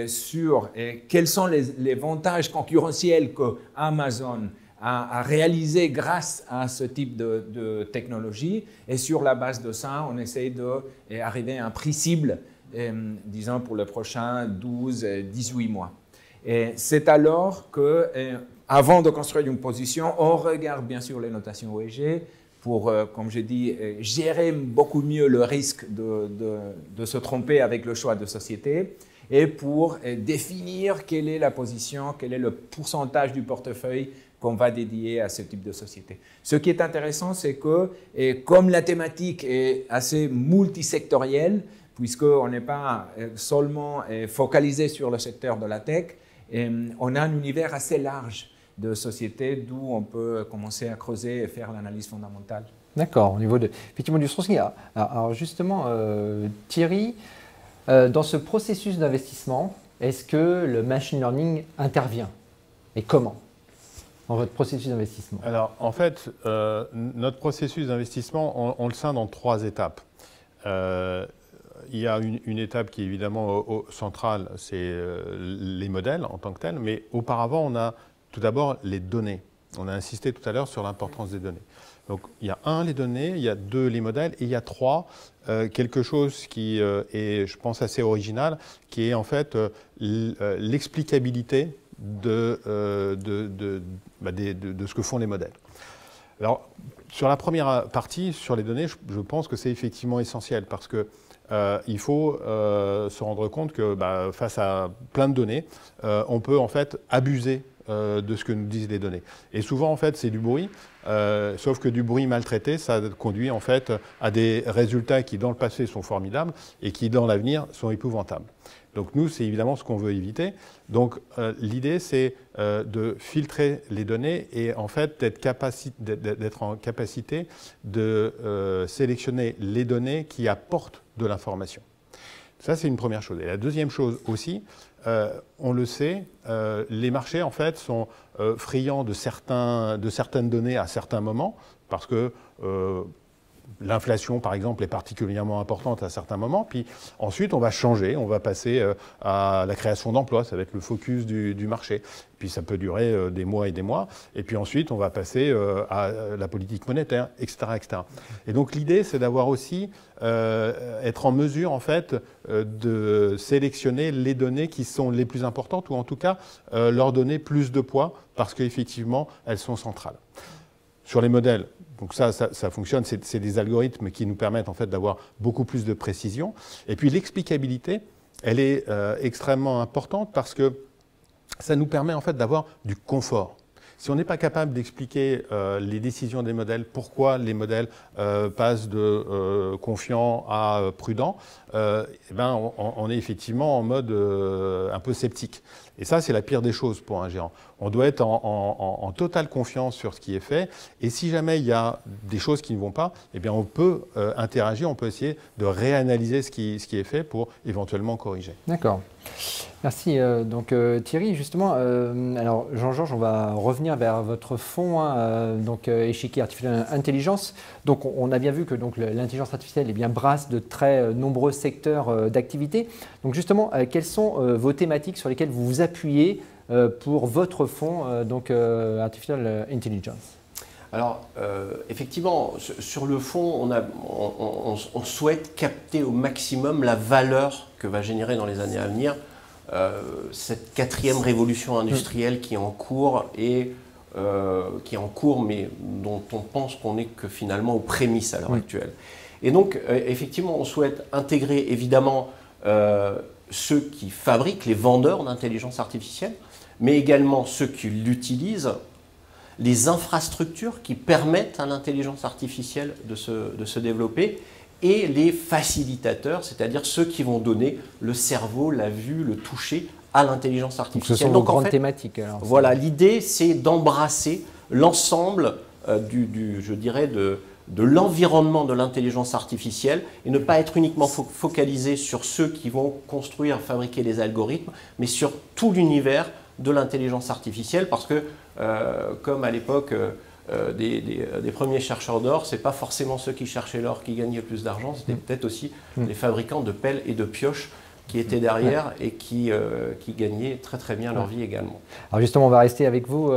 sur quels sont les avantages concurrentiels que Amazon a réalisé grâce à ce type de technologie. Et sur la base de ça, on essaie d'arriver à un prix cible, disons pour le prochain 12-18 mois. Et c'est alors que, avant de construire une position, on regarde bien sûr les notations OEG pour, comme je dis, gérer beaucoup mieux le risque de se tromper avec le choix de société et pour définir quelle est la position, quel est le pourcentage du portefeuille qu'on va dédier à ce type de société. Ce qui est intéressant, c'est que comme la thématique est assez multisectorielle, puisqu'on n'est pas seulement focalisé sur le secteur de la tech, on a un univers assez large de sociétés d'où on peut commencer à creuser et faire l'analyse fondamentale. D'accord, au niveau effectivement du sourcing. Alors justement, Thierry, dans ce processus d'investissement, est-ce que le machine learning intervient? Et comment dans votre processus d'investissement? Alors, en fait, notre processus d'investissement, on le scinde en 3 étapes. Il y a une étape qui est évidemment centrale, c'est les modèles en tant que tels, mais auparavant, on a tout d'abord les données. On a insisté tout à l'heure sur l'importance des données. Donc, il y a 1, les données, il y a 2, les modèles, et il y a 3, quelque chose qui est, je pense, assez original, qui est en fait l'explicabilité de ce que font les modèles. Alors, sur la première partie, sur les données, je pense que c'est effectivement essentiel parce que il faut se rendre compte que face à plein de données, on peut en fait abuser de ce que nous disent les données. Et souvent, en fait, c'est du bruit, sauf que du bruit maltraité, ça conduit en fait à des résultats qui, dans le passé, sont formidables et qui, dans l'avenir, sont épouvantables. Donc nous, c'est évidemment ce qu'on veut éviter. Donc l'idée, c'est de filtrer les données et en fait d'être en capacité de sélectionner les données qui apportent de l'information. Ça, c'est une première chose. Et la deuxième chose aussi, on le sait, les marchés en fait sont friands de certaines données à certains moments parce que l'inflation, par exemple, est particulièrement importante à certains moments. Puis ensuite, on va changer, on va passer à la création d'emplois, ça va être le focus du marché. Puis ça peut durer des mois et des mois. Et puis ensuite, on va passer à la politique monétaire, etc., etc. Et donc l'idée, c'est d'avoir aussi être en mesure, en fait, de sélectionner les données qui sont les plus importantes, ou en tout cas leur donner plus de poids, parce qu'effectivement, elles sont centrales. Sur les modèles, donc ça fonctionne, c'est des algorithmes qui nous permettent en fait d'avoir beaucoup plus de précision. Et puis l'explicabilité, elle est extrêmement importante parce que ça nous permet en fait d'avoir du confort. Si on n'est pas capable d'expliquer les décisions des modèles, pourquoi les modèles passent de confiants à prudents, on est effectivement en mode un peu sceptique. Et ça, c'est la pire des choses pour un gérant. On doit être en totale confiance sur ce qui est fait. Et si jamais il y a des choses qui ne vont pas, eh bien, on peut interagir, on peut essayer de réanalyser ce qui est fait pour éventuellement corriger. D'accord. Merci. Donc Thierry, justement, alors Jean-Georges, on va revenir vers votre fonds, donc Échiquier Artificial Intelligence. Donc on a bien vu que l'intelligence artificielle est bien brasse de très nombreux secteurs d'activité. Donc justement, quelles sont vos thématiques sur lesquelles vous vous appuyez pour votre fonds, Artificial Intelligence? Alors, effectivement, sur le fond, on souhaite capter au maximum la valeur que va générer dans les années à venir cette 4e révolution industrielle qui est en cours mais dont on pense qu'on n'est que finalement aux prémices à l'heure actuelle. Et donc, effectivement, on souhaite intégrer évidemment ceux qui fabriquent, les vendeurs d'intelligence artificielle, mais également ceux qui l'utilisent, les infrastructures qui permettent à l'intelligence artificielle de se développer et les facilitateurs, c'est-à-dire ceux qui vont donner le cerveau, la vue, le toucher à l'intelligence artificielle. Ce sont vos grandes thématiques. Alors, voilà, l'idée, c'est d'embrasser l'ensemble je dirais, de l'environnement de l'intelligence artificielle et ne pas être uniquement focalisé sur ceux qui vont construire, fabriquer les algorithmes, mais sur tout l'univers de l'intelligence artificielle parce que, comme à l'époque des premiers chercheurs d'or, ce n'est pas forcément ceux qui cherchaient l'or qui gagnaient le plus d'argent, c'était peut-être aussi les fabricants de pelles et de pioches qui étaient derrière et qui gagnaient très très bien leur vie également. Alors justement, on va rester avec vous,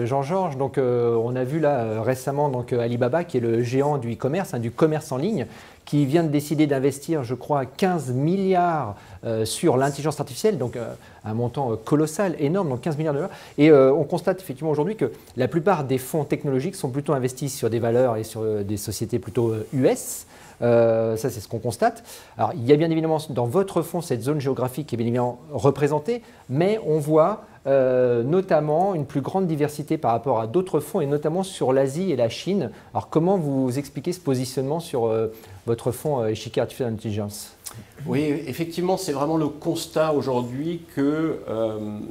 Jean-Georges. Donc, on a vu là récemment Alibaba, qui est le géant du e-commerce, du commerce en ligne, qui vient de décider d'investir, je crois, 15 milliards sur l'intelligence artificielle, donc un montant colossal, énorme, donc 15 milliards de dollars. Et on constate effectivement aujourd'hui que la plupart des fonds technologiques sont plutôt investis sur des valeurs et sur des sociétés plutôt US. Ça, c'est ce qu'on constate. Alors, il y a bien évidemment dans votre fonds cette zone géographique qui est bien évidemment représentée, mais on voit notamment une plus grande diversité par rapport à d'autres fonds, et notamment sur l'Asie et la Chine. Alors, comment vous expliquez ce positionnement sur votre fonds Échiquier Artificial Intelligence? Oui, effectivement, c'est vraiment le constat aujourd'hui que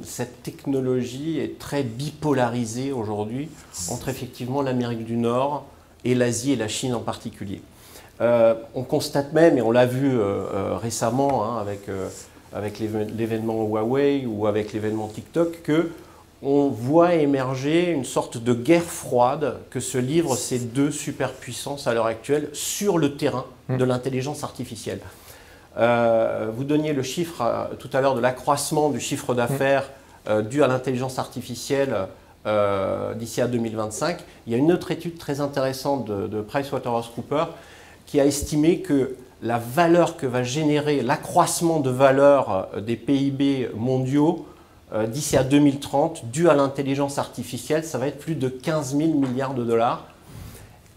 cette technologie est très bipolarisée aujourd'hui entre effectivement l'Amérique du Nord et l'Asie et la Chine en particulier. On constate même, et on l'a vu récemment avec l'événement Huawei ou avec l'événement TikTok, qu'on voit émerger une sorte de guerre froide que se livrent ces deux superpuissances à l'heure actuelle sur le terrain de l'intelligence artificielle. Vous donniez le chiffre tout à l'heure de l'accroissement du chiffre d'affaires dû à l'intelligence artificielle d'ici à 2025. Il y a une autre étude très intéressante de PricewaterhouseCoopers qui a estimé que la valeur que va générer l'accroissement de valeur des PIB mondiaux d'ici à 2030, dû à l'intelligence artificielle, ça va être plus de 15 000 milliards de dollars.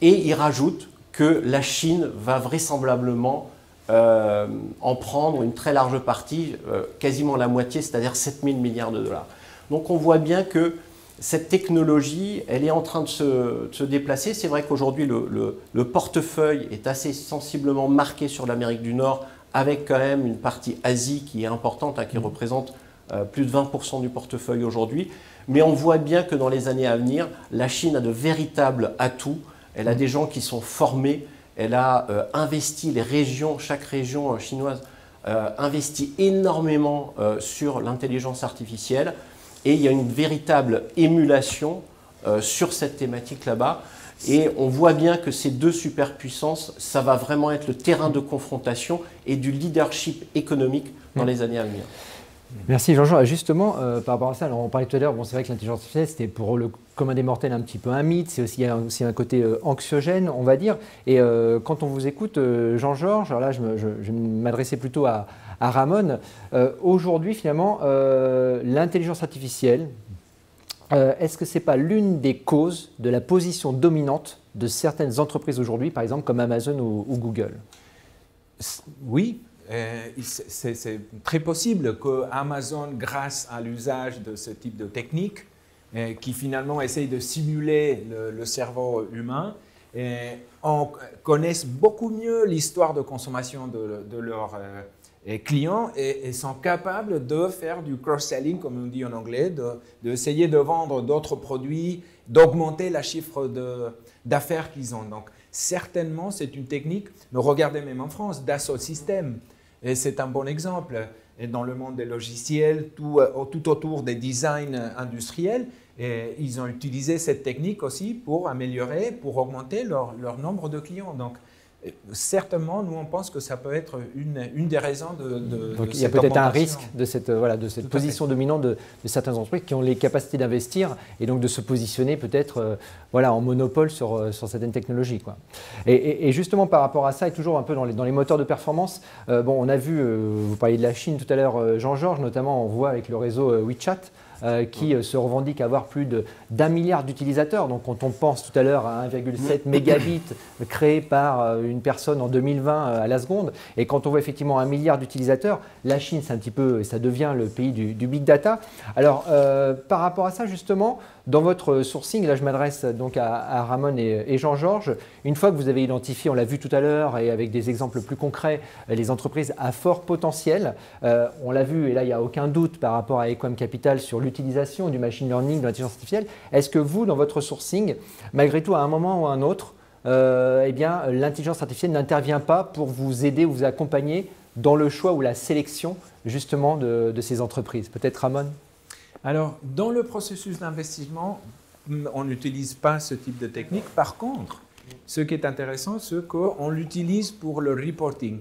Et il rajoute que la Chine va vraisemblablement en prendre une très large partie, quasiment la moitié, c'est-à-dire 7 000 milliards de dollars. Donc on voit bien que cette technologie, elle est en train de se déplacer. C'est vrai qu'aujourd'hui, le portefeuille est assez sensiblement marqué sur l'Amérique du Nord, avec quand même une partie Asie qui est importante, qui représente plus de 20% du portefeuille aujourd'hui. Mais on voit bien que dans les années à venir, la Chine a de véritables atouts. Elle a des gens qui sont formés. Elle a investi, chaque région chinoise investit énormément sur l'intelligence artificielle. Et il y a une véritable émulation sur cette thématique là-bas. Et on voit bien que ces deux superpuissances, ça va vraiment être le terrain de confrontation et du leadership économique dans les années à venir. Merci Jean-Jean. Justement, par rapport à ça, alors on parlait tout à l'heure, c'est vrai que l'intelligence artificielle, c'était pour le commun des mortels un petit peu un mythe, il y a aussi un côté anxiogène, on va dire. Et quand on vous écoute, Jean-Georges, alors là, je vais m'adresser plutôt à Ramon. Aujourd'hui, finalement, l'intelligence artificielle, est-ce que ce n'est pas l'une des causes de la position dominante de certaines entreprises aujourd'hui, par exemple comme Amazon ou Google? Oui. C'est très possible que Amazon, grâce à l'usage de ce type de technique, qui finalement essaye de simuler le cerveau humain, on connaisse beaucoup mieux l'histoire de consommation de leurs clients et sont capables de faire du cross-selling, comme on dit en anglais, d'essayer de vendre d'autres produits, d'augmenter la chiffre d'affaires qu'ils ont. Donc, certainement, c'est une technique, mais regardez même en France, Dassault Systèmes. Et c'est un bon exemple. Et dans le monde des logiciels, tout autour des designs industriels, et ils ont utilisé cette technique aussi pour améliorer, pour augmenter leur nombre de clients. Donc, certainement, nous, on pense que ça peut être une des raisons Donc, il y a peut-être un risque de cette position dominante de certaines entreprises qui ont les capacités d'investir et donc de se positionner peut-être en monopole sur certaines technologies, quoi. Et justement, par rapport à ça, et toujours un peu dans les moteurs de performance, on a vu, vous parliez de la Chine tout à l'heure, Jean-Georges, notamment on voit avec le réseau WeChat, qui se revendique avoir plus d'1 milliard d'utilisateurs. Donc quand on pense tout à l'heure à 1,7 mégabits créé par une personne en 2020 à la seconde, et quand on voit effectivement 1 milliard d'utilisateurs, la Chine, c'est un petit peu, ça devient le pays du big data. Alors par rapport à ça justement, dans votre sourcing, là je m'adresse donc à Ramon et Jean-Georges, une fois que vous avez identifié, on l'a vu tout à l'heure et avec des exemples plus concrets, les entreprises à fort potentiel, on l'a vu et là il n'y a aucun doute par rapport à Equam Capital sur l'utilisation du machine learning, de l'intelligence artificielle. Est-ce que vous, dans votre sourcing, malgré tout à un moment ou à un autre, l'intelligence artificielle n'intervient pas pour vous aider ou vous accompagner dans le choix ou la sélection justement de ces entreprises? Peut-être Ramon? Alors, dans le processus d'investissement, on n'utilise pas ce type de technique. Par contre, ce qui est intéressant, c'est qu'on l'utilise pour le reporting.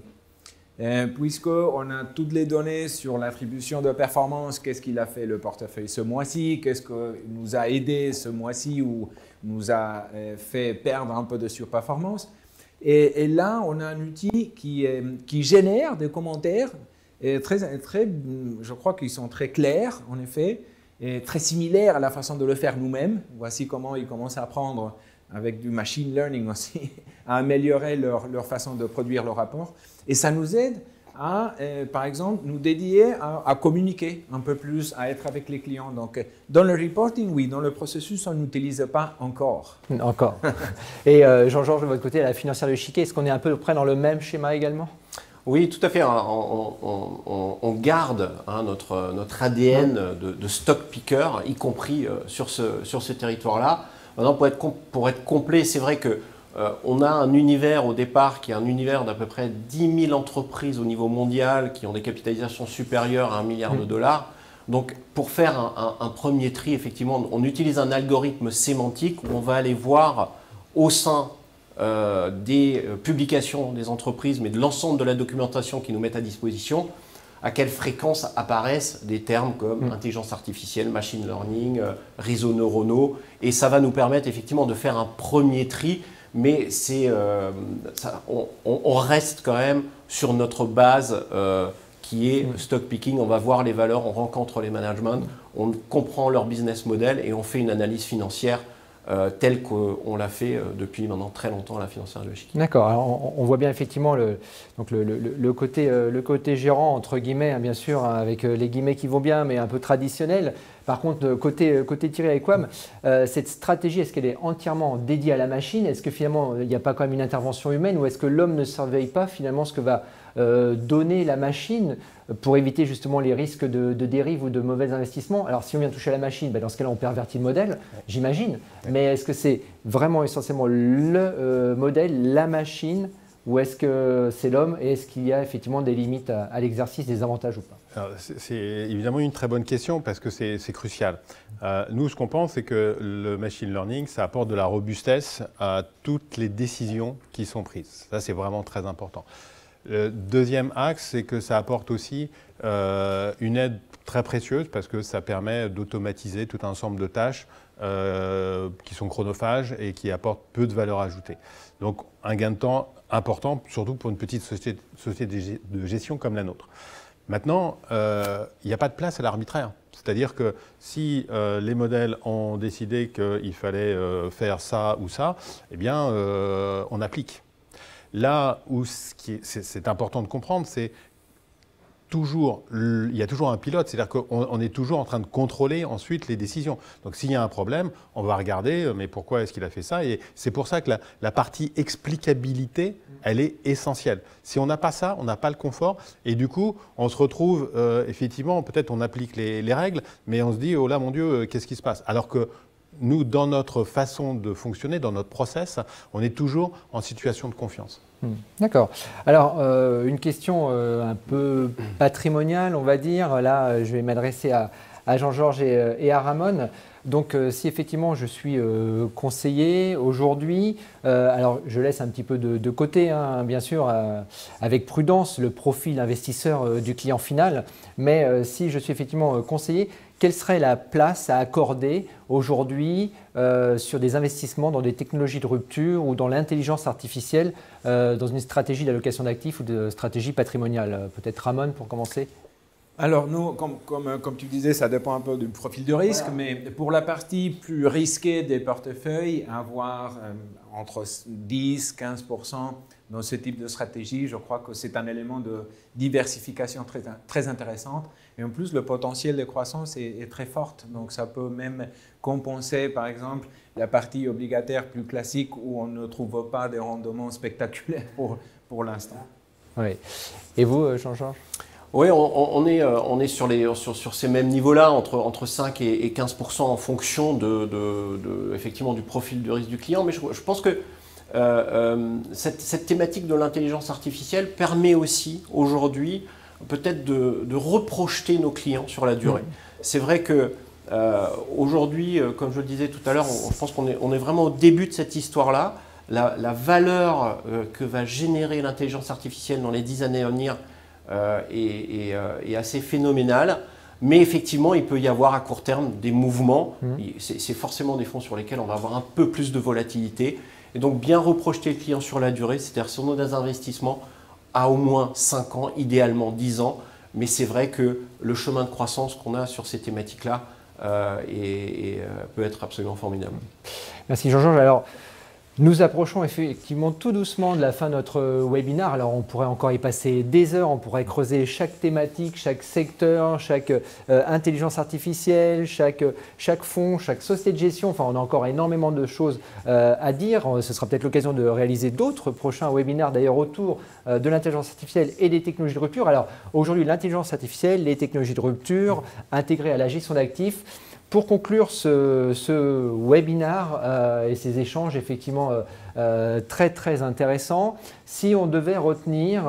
Puisqu'on a toutes les données sur l'attribution de performance, qu'est-ce qu'il a fait le portefeuille ce mois-ci, qu'est-ce qu'il nous a aidé ce mois-ci ou nous a fait perdre un peu de surperformance. Et là, on a un outil qui génère des commentaires, je crois qu'ils sont très clairs, en effet, et très similaires à la façon de le faire nous-mêmes. Voici comment ils commencent à apprendre, avec du machine learning aussi, à améliorer leur façon de produire le rapport. Et ça nous aide à, par exemple, nous dédier à communiquer un peu plus, à être avec les clients. Donc, dans le reporting, oui, dans le processus, on n'utilise pas encore. Encore. Et Jean-Georges, de votre côté, à la financière de l'échiquier, est-ce qu'on est un peu près dans le même schéma également? Oui, tout à fait. On garde notre ADN de stock picker, y compris sur ce territoire-là. Maintenant, pour être complet, c'est vrai que on a un univers au départ qui est un univers d'à peu près 10 000 entreprises au niveau mondial qui ont des capitalisations supérieures à 1 milliard de dollars. Donc, pour faire un premier tri, effectivement, on utilise un algorithme sémantique où on va aller voir au sein des publications des entreprises, mais de l'ensemble de la documentation qu'ils nous mettent à disposition, à quelle fréquence apparaissent des termes comme intelligence artificielle, machine learning, réseaux neuronaux. Et ça va nous permettre effectivement de faire un premier tri, mais on reste quand même sur notre base qui est stock picking. On va voir les valeurs, on rencontre les managements, on comprend leur business model et on fait une analyse financière tel qu'on l'a fait depuis maintenant très longtemps à la financière de l'échiquier. D'accord. Alors on voit bien effectivement le côté gérant, entre guillemets, hein, bien sûr, hein, avec les guillemets qui vont bien, mais un peu traditionnel. Par contre, côté Thierry Equam, cette stratégie, est-ce qu'elle est entièrement dédiée à la machine? Est-ce que finalement, il n'y a pas quand même une intervention humaine, ou est-ce que l'homme ne surveille pas finalement ce que va donner la machine pour éviter justement les risques de dérive ou de mauvais investissements? Alors si on vient toucher à la machine, dans ce cas-là on pervertit le modèle, j'imagine, mais est-ce que c'est vraiment essentiellement le modèle, la machine, ou est-ce que c'est l'homme, et est-ce qu'il y a effectivement des limites à l'exercice, des avantages ou pas? C'est évidemment une très bonne question parce que c'est crucial. Nous, ce qu'on pense, c'est que le machine learning, ça apporte de la robustesse à toutes les décisions qui sont prises. Ça, c'est vraiment très important. Le deuxième axe, c'est que ça apporte aussi une aide très précieuse parce que ça permet d'automatiser tout un ensemble de tâches qui sont chronophages et qui apportent peu de valeur ajoutée. Donc un gain de temps important, surtout pour une petite société de gestion comme la nôtre. Maintenant, il n'y a pas de place à l'arbitraire. C'est-à-dire que si les modèles ont décidé qu'il fallait faire ça ou ça, eh bien, on applique. Là où c'est important de comprendre, c'est il y a toujours un pilote, c'est-à-dire qu'on est toujours en train de contrôler ensuite les décisions. Donc s'il y a un problème, on va regarder, mais pourquoi est-ce qu'il a fait ça? Et c'est pour ça que la partie explicabilité, elle est essentielle. Si on n'a pas ça, on n'a pas le confort, et du coup, on se retrouve, effectivement, peut-être on applique les règles, mais on se dit, oh là mon Dieu, qu'est-ce qui se passe? Alors que nous, dans notre façon de fonctionner, dans notre process, on est toujours en situation de confiance. D'accord. Alors, une question un peu patrimoniale, on va dire. Là, je vais m'adresser à Jean-Georges et à Ramon. Donc, si effectivement je suis conseiller aujourd'hui, alors je laisse un petit peu de côté, hein, bien sûr, avec prudence, le profil investisseur du client final. Mais si je suis effectivement conseiller, quelle serait la place à accorder aujourd'hui sur des investissements dans des technologies de rupture ou dans l'intelligence artificielle, dans une stratégie d'allocation d'actifs ou de stratégie patrimoniale? Peut-être Ramon pour commencer. Alors nous, comme tu disais, ça dépend un peu du profil de risque, mais pour la partie plus risquée des portefeuilles, avoir entre 10-15% dans ce type de stratégie, je crois que c'est un élément de diversification très intéressante. Et en plus, le potentiel de croissance est très fort, donc ça peut même compenser, par exemple, la partie obligataire plus classique où on ne trouve pas des rendements spectaculaires pour l'instant. Oui. Et vous, Jean-Georges? Oui, on est sur ces mêmes niveaux-là, entre 5 et 15% en fonction effectivement du profil de risque du client. Mais je pense que cette thématique de l'intelligence artificielle permet aussi aujourd'hui peut-être de reprojeter nos clients sur la durée. C'est vrai que Aujourd'hui, comme je le disais tout à l'heure, je pense qu'on est vraiment au début de cette histoire-là. La valeur que va générer l'intelligence artificielle dans les 10 années à venir est assez phénoménale. Mais effectivement, il peut y avoir à court terme des mouvements. C'est forcément des fonds sur lesquels on va avoir un peu plus de volatilité. Et donc, bien reprojeter le client sur la durée, c'est-à-dire sur nos investissements à au moins 5 ans, idéalement 10 ans. Mais c'est vrai que le chemin de croissance qu'on a sur ces thématiques-là peut être absolument formidable. Merci Jean-Georges. Alors, nous approchons effectivement tout doucement de la fin de notre webinaire. Alors, on pourrait encore y passer des heures, on pourrait creuser chaque thématique, chaque secteur, chaque intelligence artificielle, chaque fonds, chaque société de gestion. Enfin, on a encore énormément de choses à dire. Ce sera peut-être l'occasion de réaliser d'autres prochains webinaires d'ailleurs autour de l'intelligence artificielle et des technologies de rupture. Alors, aujourd'hui, l'intelligence artificielle, les technologies de rupture intégrées à la gestion d'actifs. Pour conclure ce webinaire et ces échanges effectivement très très intéressants, si on devait retenir,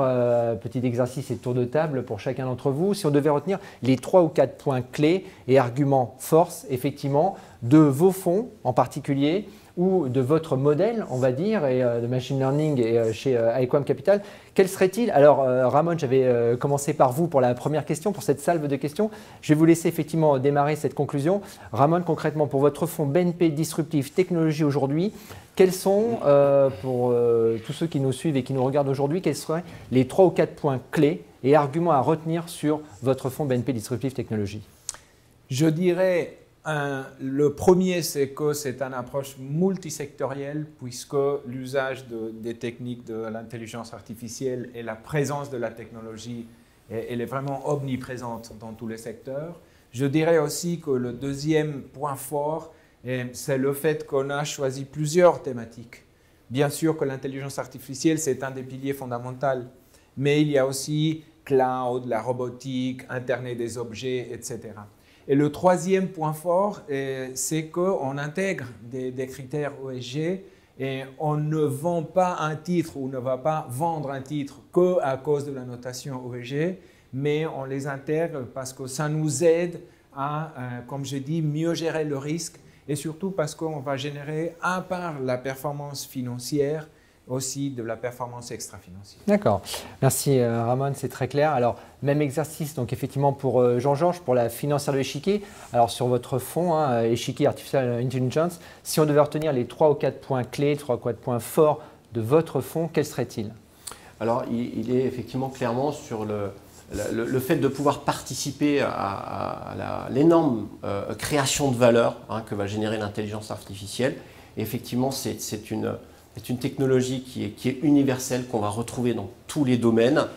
petit exercice et tour de table pour chacun d'entre vous, si on devait retenir les 3 ou 4 points clés et arguments force effectivement de vos fonds en particulier ou de votre modèle, on va dire, et de machine learning et chez AEQUAM Capital, quel serait-il? Alors, Ramon, j'avais commencé par vous pour la première question, pour cette salve de questions. Je vais vous laisser effectivement démarrer cette conclusion. Ramon, concrètement, pour votre fonds BNP Disruptive Technologies aujourd'hui, quels sont, pour tous ceux qui nous suivent et qui nous regardent aujourd'hui, quels seraient les 3 ou 4 points clés et arguments à retenir sur votre fonds BNP Disruptive Technologies? Je dirais, le premier, c'est que c'est une approche multisectorielle puisque l'usage des techniques de l'intelligence artificielle et la présence de la technologie, elle est vraiment omniprésente dans tous les secteurs. Je dirais aussi que le deuxième point fort, c'est le fait qu'on a choisi plusieurs thématiques. Bien sûr que l'intelligence artificielle, c'est un des piliers fondamentaux, mais il y a aussi cloud, la robotique, Internet des objets, etc. Et le troisième point fort, c'est qu'on intègre des critères ESG et on ne vend pas un titre ou ne va pas vendre un titre qu'à cause de la notation ESG, mais on les intègre parce que ça nous aide à, comme je dis, mieux gérer le risque et surtout parce qu'on va générer, à part la performance financière, aussi de la performance extra-financière. D'accord. Merci Ramon, c'est très clair. Alors, même exercice donc effectivement pour Jean-Georges, pour la financière de l'échiquier. Alors, sur votre fonds, échiquier Artificial Intelligence, si on devait retenir les 3 ou 4 points clés, 3 ou 4 points forts de votre fonds, quels seraient-ils? Alors, il est effectivement clairement sur le fait de pouvoir participer à l'énorme création de valeur que va générer l'intelligence artificielle. Et effectivement, c'est une technologie qui est universelle, qu'on va retrouver dans tous les domaines.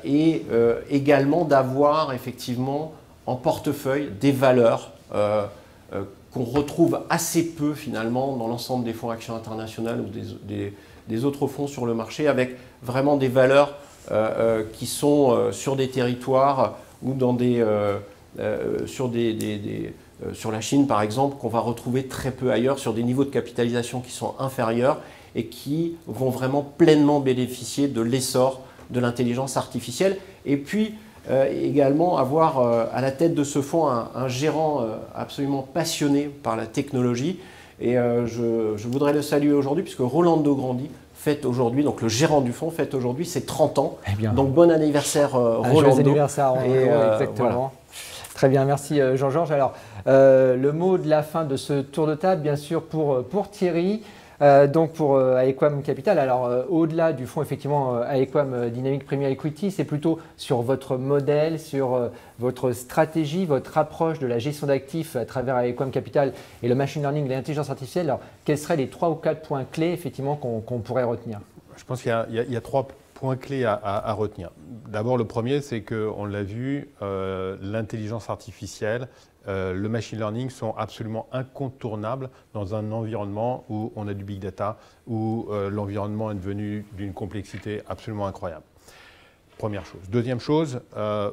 Et également d'avoir effectivement en portefeuille des valeurs qu'on retrouve assez peu finalement dans l'ensemble des fonds Actions Internationales ou des autres fonds sur le marché, avec vraiment des valeurs qui sont sur des territoires ou dans sur la Chine, par exemple, qu'on va retrouver très peu ailleurs, sur des niveaux de capitalisation qui sont inférieurs et qui vont vraiment pleinement bénéficier de l'essor de l'intelligence artificielle. Et puis, également avoir à la tête de ce fonds un gérant absolument passionné par la technologie. Et je voudrais le saluer aujourd'hui, puisque Rolando Grandi fête aujourd'hui, donc le gérant du fonds fête aujourd'hui ses 30 ans. Eh bien, donc bon anniversaire Rolando. Joyeux anniversaire Rolando, exactement. Voilà. Très bien, merci Jean-Georges. Alors, le mot de la fin de ce tour de table, bien sûr, pour Thierry, donc pour AEQUAM Capital. Alors, au-delà du fonds, effectivement, AEQUAM Dynamic Premier Equity, c'est plutôt sur votre modèle, sur votre stratégie, votre approche de la gestion d'actifs à travers AEQUAM Capital et le machine learning et l'intelligence artificielle. Alors, quels seraient les 3 ou 4 points clés, effectivement, qu'on pourrait retenir? Je pense qu'il y a 3 points clés à retenir. D'abord, le premier, c'est qu'on l'a vu, l'intelligence artificielle, le machine learning sont absolument incontournables dans un environnement où on a du big data, où l'environnement est devenu d'une complexité absolument incroyable. Première chose. Deuxième chose,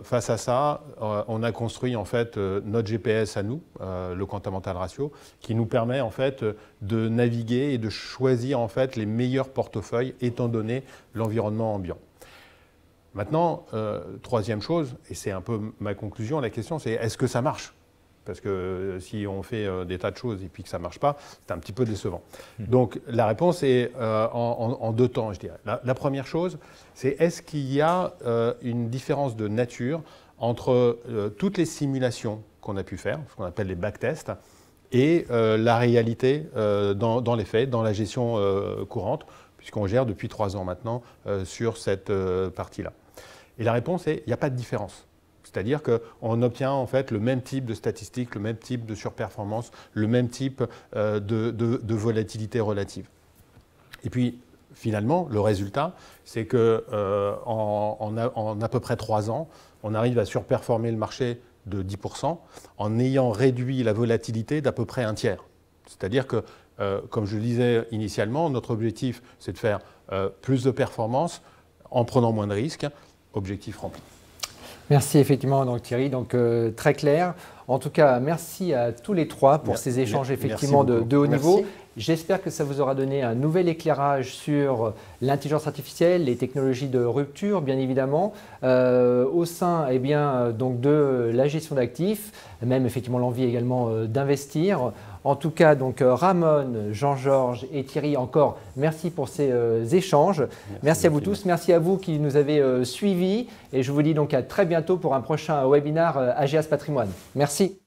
face à ça, on a construit en fait notre GPS à nous, le Quantum Mental Ratio, qui nous permet en fait de naviguer et de choisir en fait les meilleurs portefeuilles étant donné l'environnement ambiant. Maintenant, troisième chose, et c'est un peu ma conclusion, la question c'est est-ce que ça marche? Parce que si on fait des tas de choses et puis que ça ne marche pas, c'est un petit peu décevant. Donc la réponse est en deux temps, je dirais. La première chose, c'est est-ce qu'il y a une différence de nature entre toutes les simulations qu'on a pu faire, ce qu'on appelle les backtests, et la réalité dans les faits, dans la gestion courante, puisqu'on gère depuis 3 ans maintenant sur cette partie-là. Et la réponse est, il n'y a pas de différence. C'est-à-dire qu'on obtient en fait le même type de statistiques, le même type de surperformance, le même type de volatilité relative. Et puis, finalement, le résultat, c'est qu'en à peu près 3 ans, on arrive à surperformer le marché de 10% en ayant réduit la volatilité d'à peu près 1/3. C'est-à-dire que, comme je le disais initialement, notre objectif, c'est de faire plus de performance en prenant moins de risques. Objectif rempli. Merci effectivement donc Thierry, donc très clair. En tout cas, merci à tous les trois pour ces échanges effectivement de haut niveau. J'espère que ça vous aura donné un nouvel éclairage sur l'intelligence artificielle, les technologies de rupture, bien évidemment, au sein donc de la gestion d'actifs, même effectivement l'envie également d'investir. En tout cas, donc Ramon, Jean-Georges et Thierry, encore merci pour ces échanges. Merci à vous tous, merci à vous qui nous avez suivis et je vous dis donc à très bientôt pour un prochain webinaire AGAS Patrimoine. Merci.